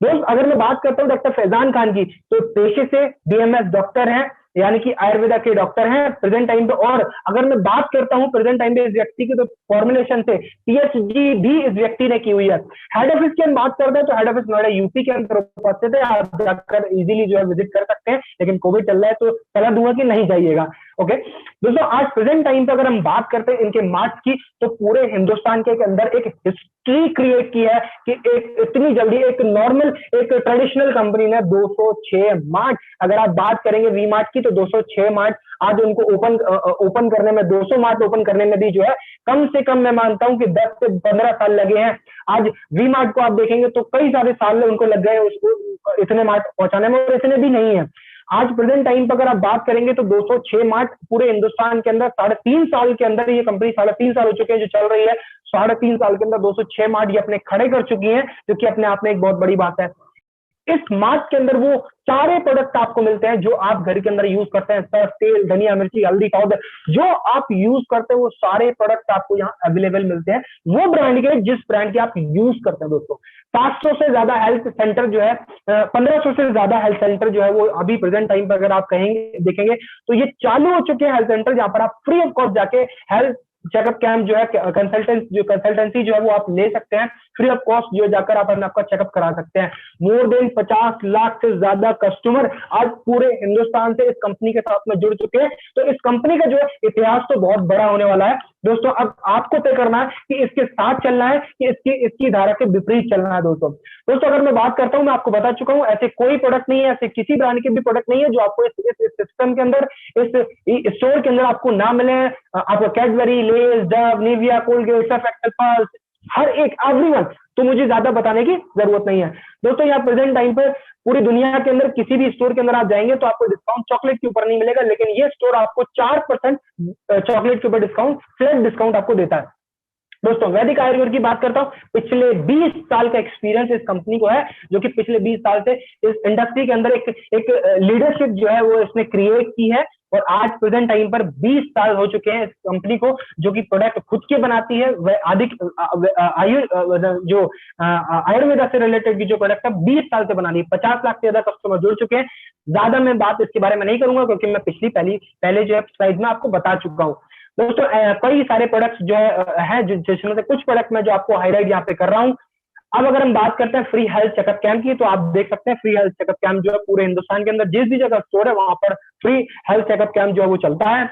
दोस्त, अगर मैं बात करता हूं डॉक्टर फैजान खान की, तो पेशे से डीएमएस डॉक्टर हैं, यानी कि आयुर्वेदा के डॉक्टर हैं प्रेजेंट टाइम पे। और अगर मैं बात करता हूं प्रेजेंट टाइम पे इस व्यक्ति की, तो फॉर्मुलेशन से पीएचडी भी इस व्यक्ति ने की हुई है। हेड ऑफिस की हम बात करते हैं तो हेड ऑफिस नोएडा यूपी के अंदर उपस्थित है, आप जाकर इजीली जो है विजिट कर सकते हैं, लेकिन कोविड चल रहा है तो सलाह दूंगा कि नहीं जाइएगा। ओके दोस्तों, आज प्रेजेंट टाइम पे अगर हम बात करते हैं इनके मार्क्स की, तो पूरे हिंदुस्तान के अंदर एक हिस्ट्री क्रिएट की है कि एक इतनी जल्दी एक नॉर्मल एक ट्रेडिशनल कंपनी ने 206 मार्ट, अगर आप बात करेंगे वी मार्ट की, तो 206 मार्ट आज उनको ओपन करने में, 200 मार्ट ओपन करने में भी जो है कम से कम मैं मानता हूं कि 10 से 15 साल लगे हैं। आज वी मार्ट को आप देखेंगे तो कई सारे साल उनको लग गए उसको इतने मार्ट पहुंचाने में, और इतने भी नहीं है। आज प्रेजेंट टाइम पर अगर आप बात करेंगे तो 206 मार्ट पूरे हिंदुस्तान के अंदर 3.5 साल के अंदर, ये कंपनी 3.5 साल हो चुके हैं जो चल रही है, 3.5 साल के अंदर 206 मार्ट ये अपने खड़े कर चुकी हैं, जो कि अपने आप में एक बहुत बड़ी बात है। इस मार्ट के अंदर वो सारे प्रोडक्ट आपको मिलते हैं जो आप घर के अंदर यूज करते हैं, सर्फ, तेल, धनिया, मिर्ची, हल्दी पाउडर, जो आप यूज करते हैं वो सारे प्रोडक्ट आपको यहाँ अवेलेबल मिलते हैं, वो ब्रांड के जिस ब्रांड के आप यूज करते हैं। दोस्तों, 700 से ज्यादा हेल्थ सेंटर जो है, 1500 से ज्यादा हेल्थ सेंटर जो है वो अभी प्रेजेंट टाइम पर अगर आप कहेंगे देखेंगे तो ये चालू हो चुके हैं हेल्थ सेंटर, जहां पर आप फ्री ऑफ कॉस्ट जाके हेल्थ चेकअप कैंप जो है, कंसल्टेंसी जो है वो आप ले सकते हैं फ्री ऑफ कॉस्ट, जो जाकर आप अपना आपका चेकअप करा सकते हैं। मोर देन 50 लाख से ज्यादा कस्टमर आज पूरे हिंदुस्तान से इस कंपनी के साथ में जुड़ चुके हैं। तो इस कंपनी का जो इतिहास तो बहुत बड़ा होने वाला है दोस्तों। अब आपको तय करना है कि इसके साथ चलना है कि इसकी धारा के विपरीत चलना है। दोस्तों अगर मैं बात करता हूं, मैं आपको बता चुका हूं, ऐसे कोई प्रोडक्ट नहीं है, ऐसे किसी ब्रांड के भी प्रोडक्ट नहीं है जो आपको इस सिस्टम के अंदर, इस स्टोर के अंदर आपको ना मिले। आपको Cadbury, Lay's, Dove, Nivea, Colgate, Surf Excel, Pulse, हर एक एवरीवन, तो मुझे ज्यादा बताने की जरूरत नहीं है दोस्तों। यहाँ प्रेजेंट टाइम पे पूरी दुनिया के अंदर किसी भी स्टोर के अंदर आप जाएंगे तो आपको डिस्काउंट चॉकलेट के ऊपर नहीं मिलेगा, लेकिन ये स्टोर आपको 4% चॉकलेट के ऊपर डिस्काउंट, फ्लैट डिस्काउंट आपको देता है दोस्तों। वैदिक आयुर्वेद की बात करता हूँ, पिछले 20 साल का एक्सपीरियंस इस कंपनी को है, जो कि पिछले 20 साल से इस इंडस्ट्री के अंदर एक लीडरशिप जो है वो इसने क्रिएट की है। और आज प्रेजेंट टाइम पर 20 साल हो चुके हैं इस कंपनी को, जो कि प्रोडक्ट खुद के बनाती है। वह अधिक जो आयुर्वेदा से रिलेटेड की जो प्रोडक्ट है 20 साल से बना रही है, 50 लाख से ज्यादा कस्टमर जुड़ चुके हैं। ज्यादा मैं बात इसके बारे में नहीं करूंगा, क्योंकि मैं पिछली पहले जो है स्लाइड में आपको बता चुका हूँ दोस्तों। कई सारे प्रोडक्ट्स जो है जिसमें से कुछ प्रोडक्ट मैं जो आपको हाईलाइट यहाँ पे कर रहा हूँ। अब अगर हम बात करते हैं फ्री हेल्थ चेकअप कैंप की, तो आप देख सकते हैं फ्री हेल्थ चेकअप कैंप जो है पूरे हिंदुस्तान के अंदर जिस भी जगह स्टोर है वहां पर फ्री हेल्थ चेकअप कैंप जो है वो चलता है।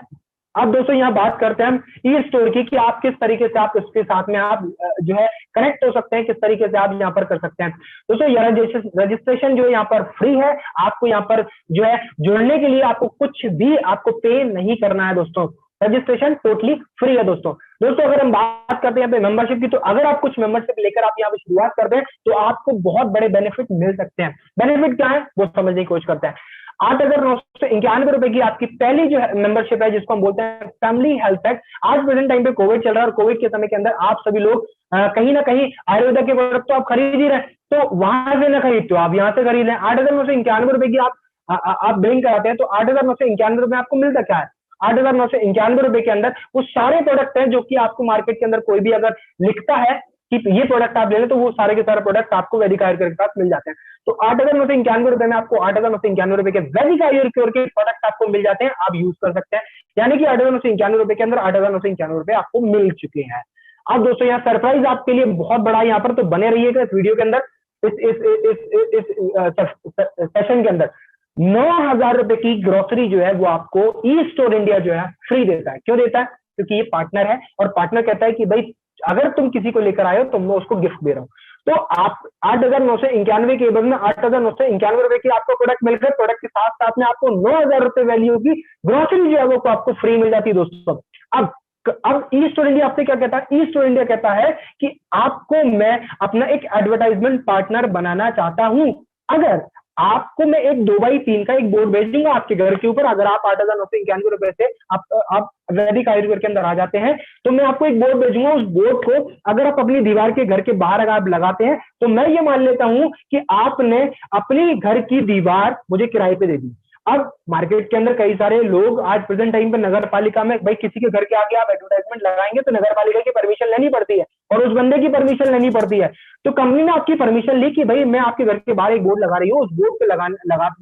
अब दोस्तों यहाँ बात करते हैं हम ई स्टोर की, कि आप किस तरीके से आप इसके साथ में आप जो है कनेक्ट हो सकते हैं, किस तरीके से आप यहाँ पर कर सकते हैं दोस्तों। यह रजिस्ट्रेशन जो है यहाँ पर फ्री है, आपको यहाँ पर जो है जुड़ने के लिए आपको कुछ भी आपको पे नहीं करना है दोस्तों। रजिस्ट्रेशन टोटली फ्री है दोस्तों। अगर हम बात करते हैं यहाँ पे मेंबरशिप की, तो अगर आप कुछ मेंबरशिप लेकर आप यहाँ पे शुरुआत करते हैं तो आपको बहुत बड़े बेनिफिट मिल सकते हैं। बेनिफिट क्या है वो समझने की कोशिश करते हैं। 8,991 की आपकी पहली जो है मेंबरशिप है, जिसको हम बोलते हैं फैमिली हेल्थ पैक। आज प्रेजेंट टाइम पे कोविड चल रहा है, और कोविड के समय के अंदर आप सभी लोग कहीं ना कहीं आयुर्वेदा के प्रोडक्ट तो आप खरीद ही रहे, तो वहां से ना खरीदते हो, आप यहाँ से खरीद लें। 8,991 की आप बिलिंग कराते हैं, तो 8,991 आपको मिलता क्या है? 8,991 के अंदर वो सारे प्रोडक्ट हैं जो कि आपको मार्केट के अंदर कोई भी अगर लिखता है कि ये प्रोडक्ट आप ले लें, तो वो सारे के सारे प्रोडक्ट आपको वैदिक आयुर्वेद के साथ मिल जाते हैं। तो 8,991 में आपको 8,991 के वैदिक आयुर्वेद के प्रोडक्ट आपको मिल जाते हैं, आप यूज कर सकते हैं। यानी कि 8,991 के अंदर 8,991 आपको मिल चुके हैं। अब दोस्तों यहाँ सरप्राइज आपके लिए बहुत बड़ा यहाँ पर, तो बने रहिएगा इस वीडियो के अंदर, इस सेशन के अंदर 9,000 रुपए की ग्रोसरी जो है वो आपको ई स्टोर इंडिया जो है फ्री देता है। क्यों देता है? क्योंकि ये पार्टनर है, और पार्टनर कहता है कि भाई अगर तुम किसी को लेकर आए हो तो मैं उसको गिफ्ट दे रहा हूं। तो आप 8,991 के बदले में 8,991 रुपए की आपको प्रोडक्ट मिलकर, प्रोडक्ट के साथ साथ में आपको 9,000 रुपए वैल्यू की ग्रोसरी जो है वो आपको फ्री मिल जाती है दोस्तों। अब ई स्टोर इंडिया आपसे क्या कहता है? ई स्टोर इंडिया कहता है कि आपको मैं अपना एक एडवर्टाइजमेंट पार्टनर बनाना चाहता हूं। अगर आपको मैं एक 2x3 का एक बोर्ड भेज दूंगा आपके घर के ऊपर, अगर आप 8,991 रुपए से आप वैदिक आयुर्वेद के अंदर आ जाते हैं, तो मैं आपको एक बोर्ड भेजूंगा। उस बोर्ड को अगर आप अपनी दीवार के घर के बाहर अगर आप लगाते हैं, तो मैं ये मान लेता हूं कि आपने अपनी घर की दीवार मुझे किराए पे दे दी। अब मार्केट के अंदर कई सारे लोग आज प्रेजेंट टाइम पे नगर पालिका में, भाई किसी के घर के आगे आप एडवर्टाइजमेंट लगाएंगे तो नगर पालिका की परमिशन लेनी पड़ती है, और उस बंदे की परमिशन लेनी पड़ती है। तो कंपनी ने आपकी परमिशन ली कि भाई मैं आपके घर के बाहर एक बोर्ड लगा रही हूँ, उस बोर्ड पे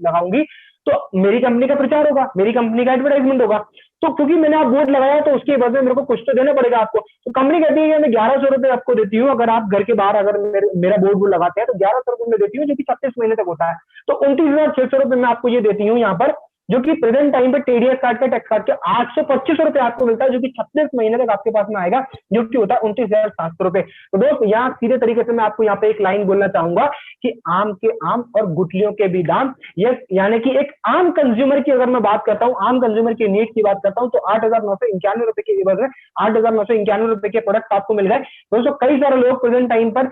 लगाऊंगी तो मेरी कंपनी का प्रचार होगा, मेरी कंपनी का एडवर्टाइजमेंट होगा। तो क्योंकि मैंने आप बोर्ड लगाया तो उसके बदले मेरे को कुछ तो देना पड़ेगा आपको। तो कंपनी कहती है कि मैं 1,100 रुपए आपको देती हूँ, अगर आप घर के बाहर अगर मेरा बोर्ड लगाते हैं तो 1,100 रुपए मैं देती हूँ, जो कि 36 महीने तक होता है। तो 29,600 रुपए मैं आपको ये देती हूँ यहाँ पर, जो कि प्रेजेंट टाइम पे टीडीएस काट के टैक्स काट के 825 रुपए आपको मिलता है, जो कि 36 महीने तक आपके पास में आएगा, जो कि होता है 29,700 रुपए। तो दोस्त यहाँ सीधे तरीके से मैं आपको यहाँ पे एक लाइन बोलना चाहूंगा कि आम के आम और गुठलियों के भी दाम। यानी कि एक आम कंज्यूमर की अगर मैं बात करता हूँ, आम कंज्यूमर की नीड की बात करता हूँ, तो 8,991 रुपए के एवज में 8,991 रुपए के प्रोडक्ट आपको मिल गए दोस्तों। कई सारे लोग प्रेजेंट टाइम पर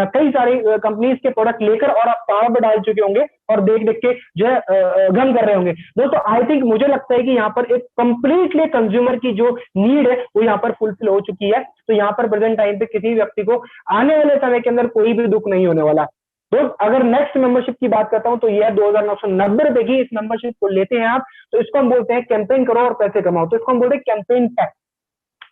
कई सारे कंपनीज के प्रोडक्ट लेकर और आप ताव पे डाल चुके होंगे, और देख देख के जो है गम कर रहे होंगे दोस्तों। आई थिंक मुझे लगता है कि यहाँ पर एक कंप्लीटली कंज्यूमर की जो नीड है वो यहाँ पर फुलफिल हो चुकी है। तो यहाँ पर प्रेजेंट टाइम पे किसी व्यक्ति को आने वाले समय के अंदर कोई भी दुख नहीं होने वाला। तो अगर नेक्स्ट मेंबरशिप की बात करता हूं, तो यह 2,990 रुपए की इस मेंबरशिप को लेते हैं आप, तो इसको हम बोलते हैं कैंपेन करो और पैसे कमाओ। तो इसको हम बोलते हैं कैंपेन पैक।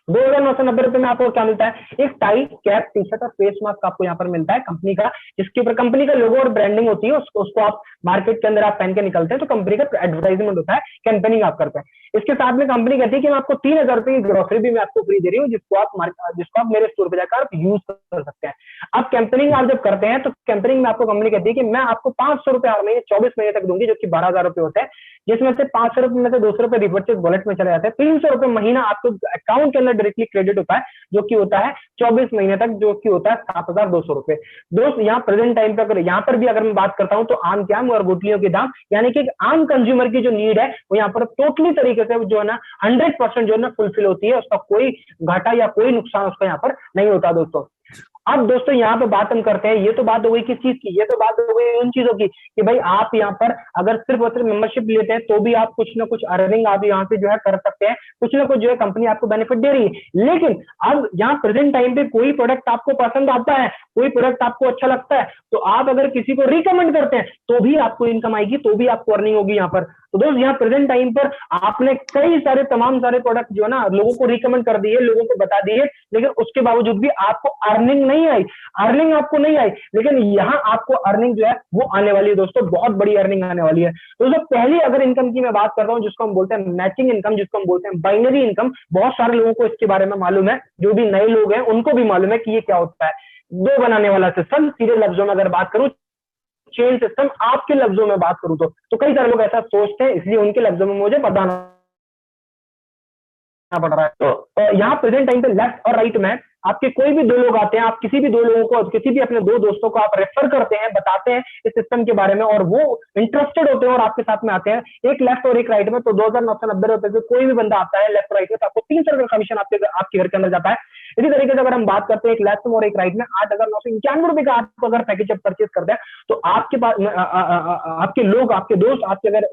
2,990 रुपए में आपको क्या मिलता है? एक टाई, कैप, टी शर्ट और फेस मास्क आपको यहाँ पर मिलता है कंपनी का, जिसके ऊपर कंपनी का लोगो और ब्रांडिंग होती है। उसको आप मार्केट के अंदर आप पहन के निकलते हैं, तो कंपनी का एडवर्टाइजमेंट होता है, कैंपेनिंग आप करते हैं। इसके साथ में कंपनी कहती है कि मैं आपको 3,000 रुपए की ग्रोसरी भी मैं आपको फ्री दे रही हूँ, जिसको आप मेरे स्टोर पे जाकर आप यूज कर सकते हैं। अब कैंपेनिंग आप जब करते हैं, तो कैंपेनिंग में आपको कंपनी कहती है कि मैं आपको 500 रुपए हर महीने 24 महीने तक दूंगी, जो कि 12,000 रुपए होते हैं, जिसमें से 500 रुपए में से 200 रुपए रिवर्सेस वॉलेट में चले जाते हैं। 300 रुपए महीना आपको अकाउंट के अंदर डायरेक्टली क्रेडिट होता है, जो कि होता है 24 महीने तक, जो कि होता है 7,200 रुपए। दोस्त यहाँ प्रेजेंट टाइम पर यहाँ पर भी अगर मैं बात करता हूँ, तो आम के आम और गुठलियों के दाम, यानी कि आम कंज्यूमर की जो नीड है वो यहाँ पर टोटली तरीके से जो है ना 100% जो है ना फुलफिल होती है। उसका कोई घाटा या कोई नुकसान उसका यहाँ पर नहीं होता दोस्तों। अब दोस्तों यहाँ पे बात हम करते हैं, ये तो बात हो गई किस चीज की, ये तो बात हो गई उन चीजों की कि भाई आप यहाँ पर अगर सिर्फ और सिर्फ मेंबरशिप लेते हैं तो भी आप कुछ ना कुछ अर्निंग आप यहाँ से जो है कर सकते हैं, कुछ ना कुछ जो है कंपनी आपको बेनिफिट दे रही है। लेकिन अब यहाँ प्रेजेंट टाइम पे कोई प्रोडक्ट आपको पसंद आता है, कोई प्रोडक्ट आपको अच्छा लगता है, तो आप अगर किसी को रिकमेंड करते हैं तो भी आपको इनकम आएगी, तो भी आपको अर्निंग होगी यहाँ पर। तो दोस्त यहाँ प्रेजेंट टाइम पर आपने कई सारे तमाम सारे प्रोडक्ट जो है ना लोगों को रिकमेंड कर दिए, लोगों को बता दिए, लेकिन उसके बावजूद भी आपको अर्निंग नहीं आई, अर्निंग आपको नहीं आई। लेकिन यहाँ आपको अर्निंग जो है वो आने वाली है दोस्तों, बहुत बड़ी अर्निंग आने वाली है दोस्तों। पहली अगर इनकम की मैं बात करता हूँ, जिसको हम बोलते हैं मैचिंग इनकम, जिसको हम बोलते हैं बाइनरी इनकम, बहुत सारे लोगों को इसके बारे में मालूम है, जो भी नए लोग हैं उनको भी मालूम है कि ये क्या होता है। दो बनाने वाला सिस्टम, सीधे लफ्जों में अगर बात करूं, चेन सिस्टम, आपके लफ्जों में बात करूं तो कई सारे लोग ऐसा सोचते हैं, इसलिए उनके लफ्जों में मुझे बताना पड़ रहा है। तो यहाँ प्रेजेंट टाइम पे लेफ्ट और राइट में आपके कोई भी दो लोग आते हैं, आप किसी भी दो लोगों को, किसी भी अपने दो दोस्तों को आप रेफर करते हैं, बताते हैं इस सिस्टम के बारे में, और वो इंटरेस्टेड होते हैं और आपके साथ में आते हैं, एक लेफ्ट और एक राइट में, तो 2,990 रुपए से कोई भी बंदा आता है लेफ्ट राइट में, तो आपको 300 रुपए कमीशन आपके घर के अंदर जाता है। इसी तरीके से अगर हम बात करते हैं एक लेफ्ट में और एक राइट में, 8,991 रुपए का आप अगर पैकेज जब परचेज करते हैं, तो आपके पास आपके लोग, आपके दोस्त, आपके अगर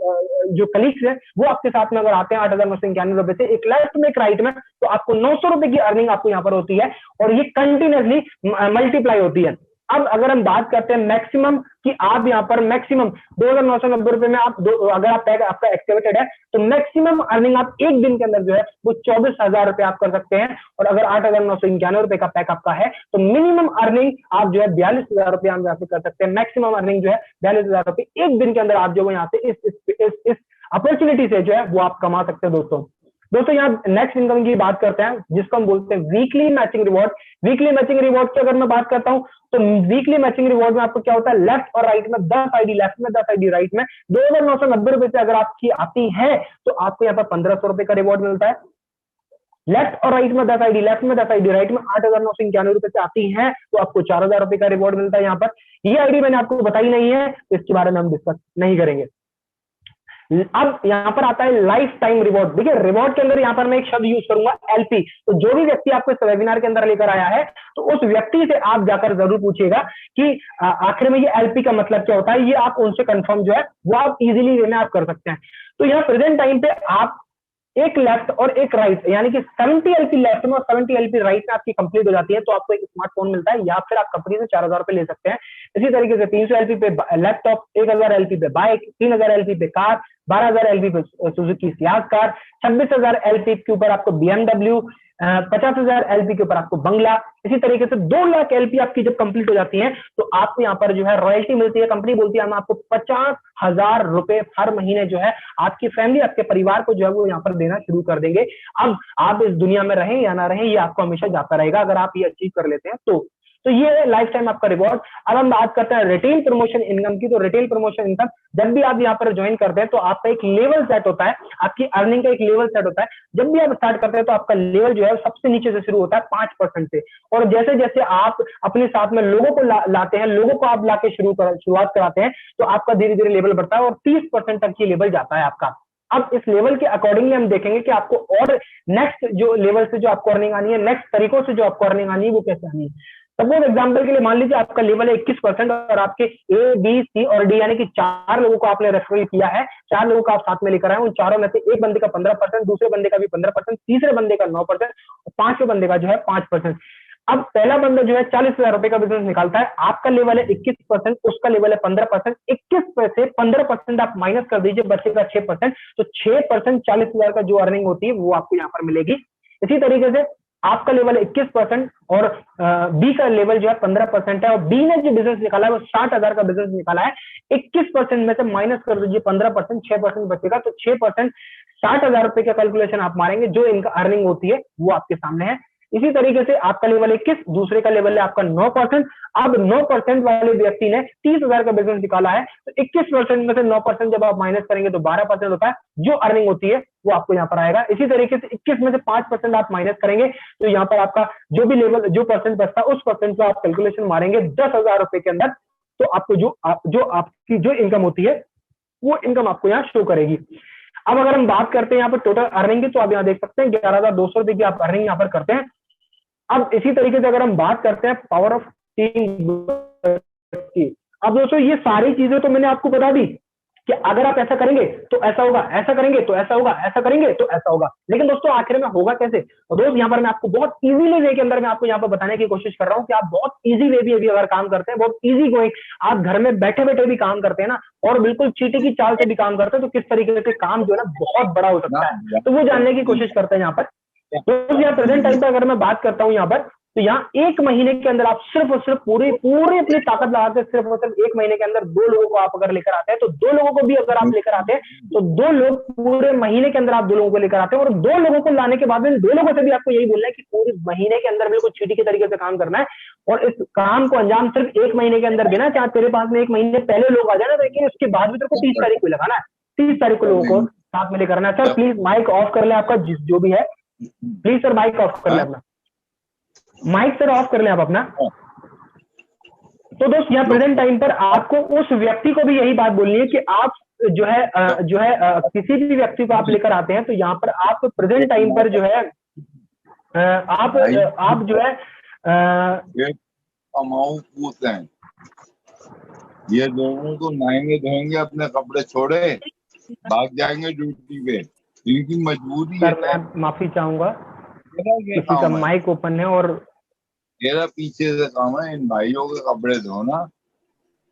जो कलीग्स हैं वो आपके साथ में अगर आते हैं 8,991 रुपए से एक लेफ्ट में एक राइट में, तो आपको 900 रुपए की अर्निंग आपको यहाँ पर होती है, और ये कंटिन्यूसली मल्टीप्लाई होती है। अब अगर हम बात करते हैं मैक्सिमम कि आप यहाँ पर मैक्सिमम 2,990 रुपए में आप अगर आप पैक आपका एक्टिवेटेड है, तो मैक्सिमम अर्निंग आप एक दिन के अंदर जो है वो 24,000 रुपए आप कर सकते हैं। और अगर 8,991 रुपए का पैक आपका है, तो मिनिमम अर्निंग आप जो है 42,000 रुपए हम यहाँ से कर सकते हैं। मैक्सिमम अर्निंग जो है 42,000 रुपए एक दिन के अंदर आप जो है यहाँ से इस अपॉर्चुनिटी से जो है वो आप कमा सकते हैं दोस्तों यहाँ नेक्स्ट इनकम की बात करते हैं, जिसको हम बोलते हैं weekly matching reward. Weekly matching reward की अगर मैं बात करता हूं, तो वीकली मैचिंग रिवॉर्ड में आपको क्या होता है, लेफ्ट और राइट में 10 आईडी लेफ्ट में 10 आईडी राइट में 2,990 रुपए से अगर आपकी आती है, तो आपको यहाँ पर 1,500 रुपए का रिवॉर्ड मिलता है। लेफ्ट और राइट में 10 आईडी लेफ्ट में 10 आईडी राइट में 8,991 रुपए से आती है, तो आपको 4,000 रुपए का रिवॉर्ड मिलता है यहाँ पर। ये आईडी मैंने आपको बताई नहीं है, तो इसके बारे में हम डिस्कस नहीं करेंगे। अब यहाँ पर आता है लाइफ टाइम रिवॉर्ड। देखिए रिवॉर्ड के अंदर यहाँ पर मैं एक शब्द यूज करूंगा एलपी। तो जो भी व्यक्ति आपको इस वेबिनार के अंदर लेकर आया है, तो उस व्यक्ति से आप जाकर जरूर पूछिएगा कि आखिर में ये एलपी का मतलब क्या होता है। ये आप उनसे कंफर्म जो है वो आप इजीली लेना आप कर सकते हैं। तो यहाँ प्रेजेंट टाइम पे आप एक लेफ्ट और एक राइट, यानी कि 70 एलपी लेफ्ट में और 70 एलपी राइट में आपकी कंप्लीट हो जाती है, तो आपको एक स्मार्टफोन मिलता है, या फिर आप कंपनी से 4,000 रुपए ले सकते हैं। इसी तरीके से 300 एलपी पे लैपटॉप, 1,000 एलपी पे बाइक, 3,000 एलपी पे कार, 12,000 एलपी पे सुजुकी सियाज कार, 26,000 एलपी के ऊपर आपको BMW, 50,000 एलपी के ऊपर आपको बंगला। इसी तरीके से 2 लाख एलपी आपकी जब कंप्लीट हो जाती है, तो आपको यहाँ पर जो है रॉयल्टी मिलती है। कंपनी बोलती है हम आपको 50,000 रुपए हर महीने जो है आपकी फैमिली, आपके परिवार को जो है वो यहाँ पर देना शुरू कर देंगे। अब आप इस दुनिया में रहें या ना रहें, ये आपको हमेशा जाता रहेगा अगर आप ये अचीव कर लेते हैं तो ये है लाइफ टाइम आपका रिवॉर्ड। अब हम बात करते हैं रिटेल प्रमोशन इनकम की। तो रिटेल प्रमोशन इनकम जब भी आप यहाँ पर ज्वाइन करते हैं, तो आपका एक लेवल सेट होता है, आपकी अर्निंग का एक लेवल सेट होता है। जब भी आप स्टार्ट करते हैं, तो आपका लेवल जो है सबसे नीचे से शुरू होता है 5% से, और जैसे जैसे आप अपने साथ में लोगों को लाते हैं, लोगों को आप लाके शुरुआत कराते हैं, तो आपका धीरे धीरे लेवल बढ़ता है और 30% तक ये लेवल जाता है आपका। अब इस लेवल के अकॉर्डिंगली हम देखेंगे कि आपको और नेक्स्ट जो लेवल से जो आपको अर्निंग आनी है, नेक्स्ट तरीकों से जो आपको अर्निंग आनी है, वो कैसे आनी है। सपोज एग्जाम्पल के लिए मान लीजिए आपका लेवल है 21% और आपके ए बी सी और डी यानी कि 4 लोगों को आपने रेफरल किया है, 4 लोगों को आप साथ में लेकर आए, उन चारों में से एक बंदे का 15%, दूसरे बंदे का भी 15%, तीसरे बंदे का 9% और पांचवें बंदे का जो है 5%। अब पहला बंदा जो है 40,000 रुपए का बिजनेस निकालता है, आपका लेवल है 21%, उसका लेवल है 15%, 21 से 15% आप माइनस कर दीजिए, बचेगा 6%, तो 6% 40,000 का जो अर्निंग होती है वो आपको यहाँ पर मिलेगी। इसी तरीके से आपका लेवल 21% और बी का लेवल जो है 15% है, और बी ने जो बिजनेस निकाला है वो 60,000 का बिजनेस निकाला है, 21% में से माइनस कर दीजिए 15%, 6% बचेगा, तो 6% 60,000 रुपए का कैलकुलेशन आप मारेंगे, जो इनका अर्निंग होती है वो आपके सामने है। इसी तरीके से आपका लेवल 21, दूसरे का लेवल है आपका 9%। अब 9% वाले व्यक्ति ने 30,000 का बिजनेस निकाला है, तो 21% में से 9% जब आप माइनस करेंगे तो 12% होता है, जो अर्निंग होती है वो आपको यहाँ पर आएगा। इसी तरीके से 21 में से 5% आप माइनस करेंगे, तो यहाँ पर आपका जो भी लेवल, जो परसेंट बचता है, उस परसेंट को आप कैलकुलेशन मारेंगे 10,000 रुपए के अंदर, तो आपको जो आपकी जो इनकम होती है वो इनकम आपको यहाँ शो करेगी। अब अगर हम बात करते हैं यहाँ पर टोटल अर्निंग की, तो आप यहाँ देख सकते हैं 11,200 रुपए की आप अर्निंग यहाँ पर करते हैं। अब इसी तरीके से अगर हम बात करते हैं पावर ऑफ टीम की, अब दोस्तों ये सारी चीजें तो मैंने आपको बता दी कि अगर आप ऐसा करेंगे तो ऐसा होगा, ऐसा करेंगे तो ऐसा होगा, ऐसा करेंगे तो ऐसा होगा। लेकिन दोस्तों आखिर में होगा कैसे? तो दोस्त यहाँ पर मैं आपको बहुत इजीली वे के अंदर मैं आपको यहाँ पर बताने की कोशिश कर रहा हूँ कि आप बहुत इजी वे भी अभी अगर काम करते हैं, बहुत इजी गोइंग, आप घर में बैठे बैठे भी काम करते हैं ना, और बिल्कुल चीटी की चाल से भी काम करते हैं, तो किस तरीके से काम जो है ना बहुत बड़ा हो सकता है, तो वो जानने की कोशिश करते हैं यहाँ पर। तो यहाँ प्रेजेंट टाइम पर अगर मैं बात करता हूँ यहाँ पर, तो यहाँ एक महीने के अंदर आप सिर्फ और सिर्फ पूरी अपनी ताकत लगाकर सिर्फ और सिर्फ एक महीने के अंदर 2 लोगों को आप अगर लेकर आते हैं, तो 2 लोगों को भी अगर आप लेकर आते हैं, तो 2 लोग पूरे महीने के अंदर आप 2 लोगों को लेकर आते हैं, और 2 लोगों को लाने के बाद में 2 लोगों से भी आपको यही बोलना है कि पूरे महीने के अंदर बिल्कुल चीटी के तरीके से काम करना है, और इस काम को अंजाम सिर्फ 1 महीने के अंदर देना। चाहे तेरे पास में 1 महीने पहले लोग आ जाए ना, लेकिन उसके बाद भी तेरे को 30 तारीख को लगाना है, 30 तारीख को लोगों को साथ में लेकर आना है। सर प्लीज माइक ऑफ कर ले आपका, जो भी है प्लीज सर माइक ऑफ कर ले अपना, माइक सर ऑफ कर लें आप अपना। तो दोस्त यहाँ प्रेजेंट टाइम पर आपको उस व्यक्ति को भी यही बात बोलनी है कि आप जो है किसी भी व्यक्ति को आप लेकर आते हैं, तो यहाँ पर आप प्रेजेंट टाइम पर जो है आप जो है अमाउंट पूछते हैं, ये दोनों तो नहाएंगे धोएंगे, अपने कपड़े छोड़े भाग जाएंगे ड्यूटी पे, इनकी मजबूरी है। मैं माफी चाहूंगा, किसी का माइक ओपन है और मेरा पीछे से काम है इन भाइयों के कपड़े धोना,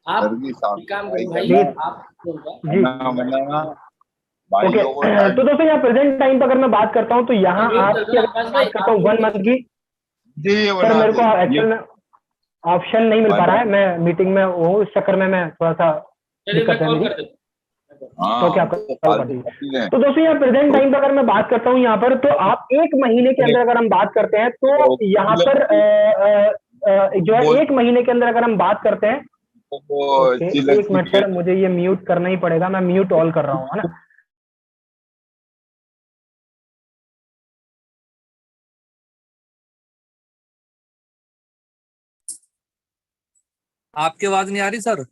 आप काम करो भाई, आप बनाना भाइयों को। तो दोस्तों यहाँ प्रेजेंट टाइम पर अगर मैं बात करता हूँ, तो यहाँ आपकी बात करता हूँ 1 मंथ की, सर मेरे को एक्चुअल में ऑप्शन नहीं मिल पा रहा है, मैं मीटिंग में हूँ, इस चक्कर में मैं थोड़ा सा दिक्कत है मेरी। तो क्या तो दोस्तों यहाँ प्रेजेंट टाइम पर अगर मैं बात करता हूँ यहाँ पर, तो आप 1 महीने के अंदर अगर हम बात करते हैं, तो यहाँ पर जो है 1 महीने के अंदर अगर हम बात करते हैं, एक मिनट सर मुझे ये म्यूट करना ही पड़ेगा, मैं म्यूट ऑल कर रहा हूँ, है ना। आपकी आवाज नहीं आ रही सर?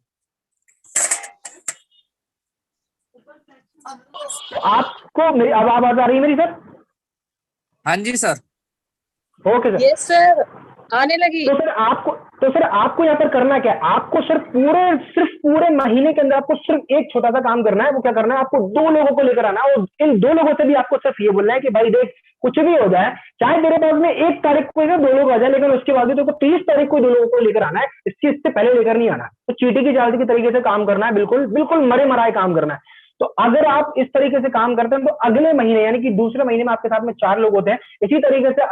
तो आपको मेरी आवाज आ रही है मेरी सर? हाँ जी sir. Okay sir. Yes sir, आने लगी। तो सर आपको यहाँ पर करना क्या है, आपको सिर्फ पूरे महीने के अंदर आपको सिर्फ एक छोटा सा काम करना है। वो क्या करना है, आपको 2 लोगों को लेकर आना है, और इन 2 लोगों से भी आपको सिर्फ ये बोलना है कि भाई देख कुछ भी हो जाए, चाहे तेरे पास में 1 तारीख को 2 लोग आ जाए, लेकिन उसके बाद भी तो 30 तारीख को 2 लोगों को लेकर आना है, इससे पहले लेकर नहीं आना। तो चीटी की चाल की तरीके से काम करना है, बिल्कुल मरे मराए काम करना है। तो अगर आप इस तरीके से काम करते हैं, तो अगले महीने यानी कि दूसरे महीने में आपके साथ में 4 लोग होते हैं, इसी तरीके से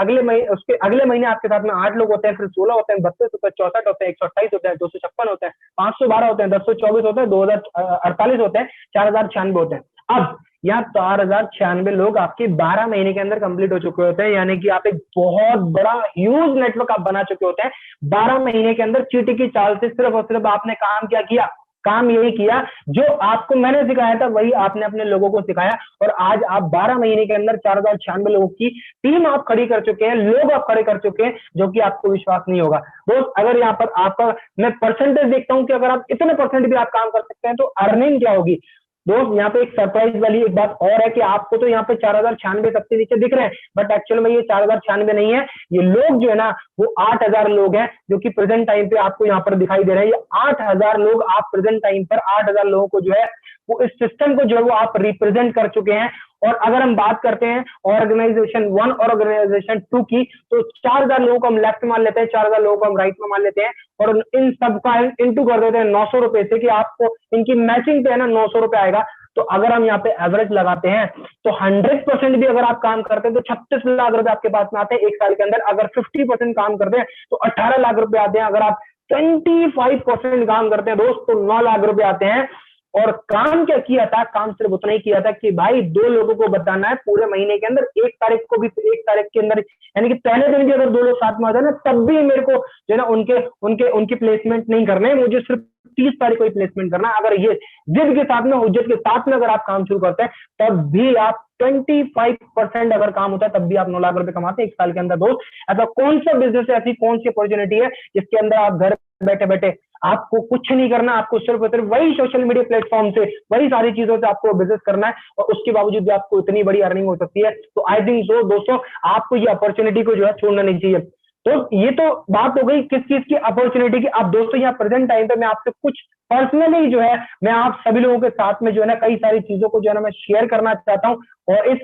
उसके अगले महीने आपके साथ में 8 लोग होते हैं, फिर 16 होते हैं, 32 होते हैं, 64 होते हैं, 128 होते हैं, 256 होते हैं, 512 होते हैं, 1024 होते हैं, 2048 होते हैं, 4096 होते हैं। अब यहाँ 4096 लोग आपके 12 महीने के अंदर कंप्लीट हो चुके होते हैं, यानी कि आप एक बहुत बड़ा ह्यूज नेटवर्क आप बना चुके होते हैं 12 महीने के अंदर। चीटी की चाल से सिर्फ और सिर्फ आपने काम क्या किया, काम यही किया जो आपको मैंने सिखाया था, वही आपने अपने लोगों को सिखाया, और आज आप 12 महीने के अंदर 4096 लोगों की टीम आप खड़ी कर चुके हैं, लोग आप खड़े कर चुके हैं, जो कि आपको विश्वास नहीं होगा। दोस्त अगर यहाँ पर आपका मैं परसेंटेज देखता हूं कि अगर आप इतने परसेंट भी आप काम कर सकते हैं, तो अर्निंग क्या होगी। दोस्त यहाँ पे एक सरप्राइज वाली एक बात और है कि आपको तो यहाँ पे 4096 सबसे नीचे दिख रहे हैं, बट एक्चुअल में ये 4096 नहीं है, ये लोग जो है ना वो 8000 लोग हैं, जो कि प्रेजेंट टाइम पे आपको यहाँ पर दिखाई दे रहे हैं। ये 8000 लोग आप प्रेजेंट टाइम पर 8000 लोगों को जो है वो इस सिस्टम को जो है वो आप रिप्रेजेंट कर चुके हैं। और अगर हम बात करते हैं ऑर्गेनाइजेशन 1 और ऑर्गेनाइजेशन 2 की, तो 4000 लोगों को हम लेफ्ट मान लेते हैं, 4000 लोगों को हम राइट में मान लेते हैं, और इन सबका इंटू कर देते हैं 900 रुपए से, कि आपको इनकी मैचिंग पे है ना 900 रुपए आएगा। तो अगर हम यहाँ पे एवरेज लगाते हैं, तो 100% भी अगर आप काम करते हैं, तो 36 लाख रुपए आपके पास में आते हैं 1 साल के अंदर। अगर 50% काम करते हैं, तो 18 लाख रुपए आते हैं। अगर आप 25% काम करते हैं दोस्त, तो 9 लाख रुपए आते हैं। और काम क्या किया था, काम सिर्फ उतना ही किया था कि भाई 2 लोगों को बताना है पूरे महीने के अंदर, 1 तारीख को भी, 1 तारीख के अंदर, यानी कि पहले दिन भी अगर 2 लोग साथ में आ जाए ना, तब भी मेरे को जो है ना उनके प्लेसमेंट नहीं करने, मुझे सिर्फ 30 तारीख को ही प्लेसमेंट करना। अगर ये जिद के साथ में, हुज्जत के साथ में अगर आप काम शुरू करते हैं, तब भी आप 25% अगर काम होता है, तब भी आप 9 लाख रुपए कमाते हैं 1 साल के अंदर। दोस्त ऐसा कौन सा बिजनेस है, ऐसी कौन सी अपॉर्चुनिटी है जिसके अंदर आप घर बैठे बैठे आपको कुछ नहीं करना, आपको सिर्फ वही सोशल मीडिया प्लेटफॉर्म से, वही सारी चीजों से आपको बिजनेस करना है, और उसके बावजूद भी आपको इतनी बड़ी अर्निंग हो सकती है। तो आई थिंक सो दोस्तों, आपको ये अपॉर्चुनिटी को जो है छोड़ना नहीं चाहिए। तो ये तो बात हो गई किस चीज की, अपॉर्चुनिटी की। अब दोस्तों यहाँ प्रेजेंट टाइम पे मैं आपसे कुछ पर्सनली जो है मैं आप सभी लोगों के साथ में जो है ना कई सारी चीजों को जो है ना मैं शेयर करना चाहता हूँ। और इस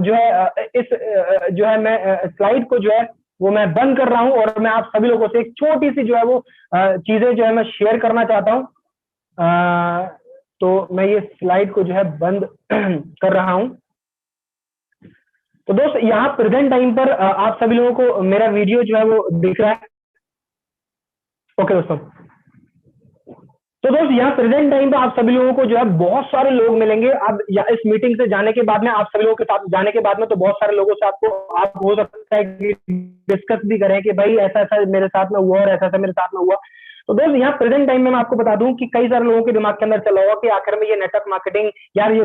जो है जो है मैं स्लाइड को जो है वो मैं बंद कर रहा हूँ और मैं आप सभी लोगों से एक छोटी सी जो है वो चीजें जो है मैं शेयर करना चाहता हूँ। तो मैं ये स्लाइड को जो है बंद कर रहा हूँ। तो दोस्त यहाँ प्रेजेंट टाइम पर आप सभी लोगों को मेरा वीडियो जो है वो दिख रहा है? ओके दोस्तों, तो दोस्त यहाँ प्रेजेंट टाइम पे आप सभी लोगों को जो है बहुत सारे लोग मिलेंगे। अब या इस मीटिंग से जाने के बाद में आप सभी लोगों के साथ जाने के बाद में तो बहुत सारे लोगों से आपको आप हो सकता है कि डिस्कस भी करें कि भाई ऐसा ऐसा मेरे साथ में हुआ और ऐसा ऐसा मेरे साथ में हुआ। तो दोस्त यहाँ प्रेजेंट टाइम में मैं आपको बता दूं कि कई सारे लोगों के दिमाग के अंदर चला होगा कि आखिर में ये नेटवर्क मार्केटिंग यार ये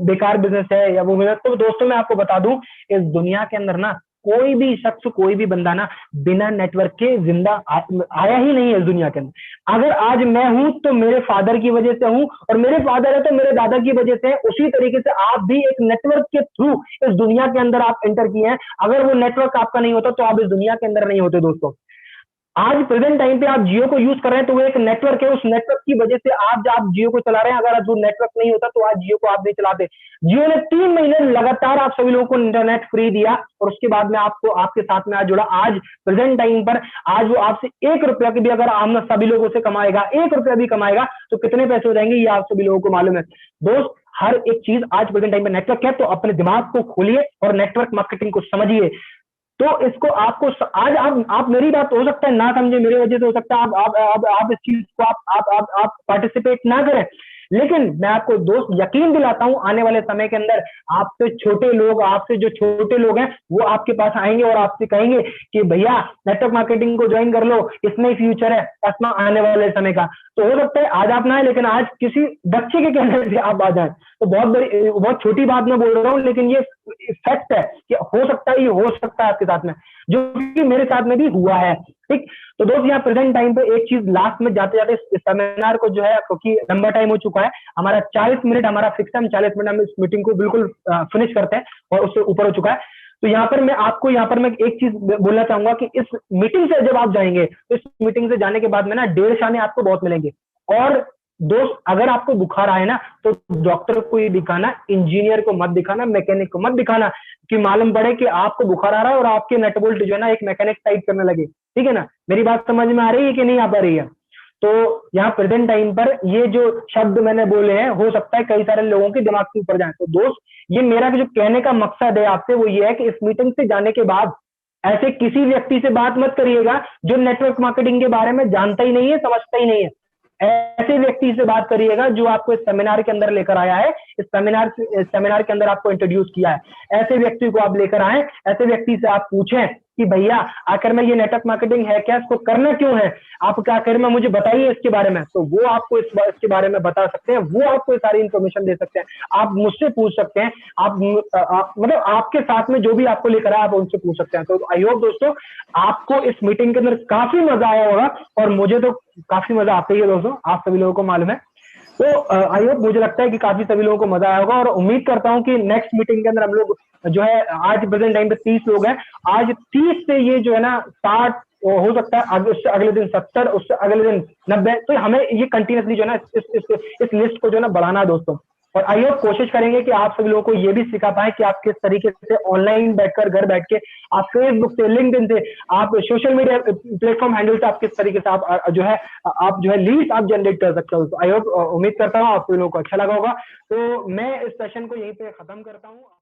बेकार बिजनेस है या वो बिजनेस। तो दोस्तों मैं आपको बता दूं इस दुनिया के अंदर ना कोई भी शख्स कोई भी बंदा ना बिना नेटवर्क के जिंदा आया ही नहीं है इस दुनिया के अंदर। अगर आज मैं हूं तो मेरे फादर की वजह से हूं और मेरे फादर है तो मेरे दादा की वजह से है। उसी तरीके से आप भी एक नेटवर्क के थ्रू इस दुनिया के अंदर आप एंटर किए हैं। अगर वो नेटवर्क आपका नहीं होता तो आप इस दुनिया के अंदर नहीं होते। दोस्तों आज प्रेजेंट टाइम पे आप जियो को यूज कर रहे हैं तो वो एक नेटवर्क है, उस नेटवर्क की वजह से आप जियो को चला रहे हैं। अगर वो नेटवर्क नहीं होता तो आज जियो को आप नहीं चलाते। जियो ने 3 महीने लगातार आप सभी लोगों को इंटरनेट फ्री दिया और उसके बाद में आपको आपके साथ में आज जुड़ा। आज प्रेजेंट टाइम पर आज वो आपसे 1 रुपया की भी अगर हम सभी लोगों से कमाएगा, 1 रुपया भी कमाएगा तो कितने पैसे हो जाएंगे ये आप सभी लोगों को मालूम है। दोस्त हर एक चीज आज प्रेजेंट टाइम पे नेटवर्क है, तो अपने दिमाग को खोलिए और नेटवर्क मार्केटिंग को समझिए। तो इसको आपको आज आप मेरी बात हो सकता है ना समझे, मेरी वजह से हो सकता है आप इस चीज को आप पार्टिसिपेट ना करें, लेकिन मैं आपको दोस्त यकीन दिलाता हूं आने वाले समय के अंदर आपसे जो छोटे लोग हैं वो आपके पास आएंगे और आपसे कहेंगे कि भैया नेटवर्क मार्केटिंग को ज्वाइन कर लो, इसमें ही फ्यूचर है असमा आने वाले समय का। तो हो सकता है आज आप ना है, लेकिन आज किसी बच्चे के कहने से आप आ जाए। तो बहुत छोटी बात मैं बोल रहा हूँ, लेकिन ये फैक्ट है कि हो सकता है, ये हो सकता है आपके साथ में, जो कि मेरे साथ में भी हुआ है। ठीक, तो दोस्त यहाँ प्रेजेंट टाइम पे एक चीज लास्ट में जाते जाते इस सेमिनार को जो है, क्योंकि लंबा टाइम हो चुका है हमारा 40 मिनट हमारा फिक्स है, हम 40 मिनट हम इस मीटिंग को बिल्कुल फिनिश करते हैं और उससे ऊपर हो चुका है। तो यहाँ पर मैं एक चीज बोलना चाहूंगा कि इस मीटिंग से जब आप जाएंगे तो इस मीटिंग से जाने के बाद में ना 1.5 शाने आपको बहुत मिलेंगे। और दोस्त अगर आपको बुखार आए ना तो डॉक्टर को ही दिखाना, इंजीनियर को मत दिखाना, मैकेनिक को मत दिखाना, कि मालूम पड़े कि आपको बुखार आ रहा है और आपके नट बोल्ट जो है ना एक मैकेनिक टाइट करने लगे। ठीक है ना, मेरी बात समझ में आ रही है कि नहीं आ पा रही है? तो यहाँ प्रेजेंट टाइम पर ये जो शब्द मैंने बोले हैं हो सकता है कई सारे लोगों के दिमाग से ऊपर जाए। तो दोस्त ये मेरा जो कहने का मकसद है आपसे वो ये है कि इस मीटिंग से जाने के बाद ऐसे किसी व्यक्ति से बात मत करिएगा जो नेटवर्क मार्केटिंग के बारे में जानता ही नहीं है, समझता ही नहीं है। ऐसे व्यक्ति से बात करिएगा जो आपको इस सेमिनार के अंदर लेकर आया है, इस सेमिनार के अंदर आपको इंट्रोड्यूस किया है। ऐसे व्यक्ति को आप लेकर आए, ऐसे व्यक्ति से आप पूछें कि भैया आखिर में ये नेटवर्क मार्केटिंग है क्या, इसको करना क्यों है, आप क्या आखिर में मुझे बताइए इसके बारे में। तो वो आपको इसके बारे में बता सकते हैं, वो आपको सारी इंफॉर्मेशन दे सकते हैं। आप मुझसे पूछ सकते हैं, मतलब आपके साथ में जो भी आपको लेकर आए आप उनसे पूछ सकते हैं। तो आई होप दोस्तों आपको इस मीटिंग के अंदर काफी मजा आया होगा और मुझे तो काफी मजा आता ही है दोस्तों, आप सभी लोगों को मालूम है। तो आई होप, मुझे लगता है कि काफी सभी लोगों को मजा आया होगा और उम्मीद करता हूं कि नेक्स्ट मीटिंग के अंदर हम लोग जो है, आज प्रेजेंट टाइम पे 30 लोग हैं, आज 30 से ये जो है ना 60 हो सकता है, उससे अगले दिन 70, उससे अगले दिन 90। तो हमें ये कंटिन्यूसली जो है ना इस लिस्ट को जो है ना बढ़ाना है दोस्तों। और आई होप कोशिश करेंगे कि आप सभी लोगों को ये भी सिखा पाए कि आप किस तरीके से ऑनलाइन बैठकर घर बैठ के आप फेसबुक से, लिंक्डइन से, आप सोशल मीडिया प्लेटफॉर्म हैंडल से आप किस तरीके से आप जो है लीड्स आप जनरेट कर सकते हो। आई होप, उम्मीद करता हूँ आप सभी लोगों को अच्छा लगा होगा। तो मैं इस सेशन को यहीं पे खत्म करता हूँ।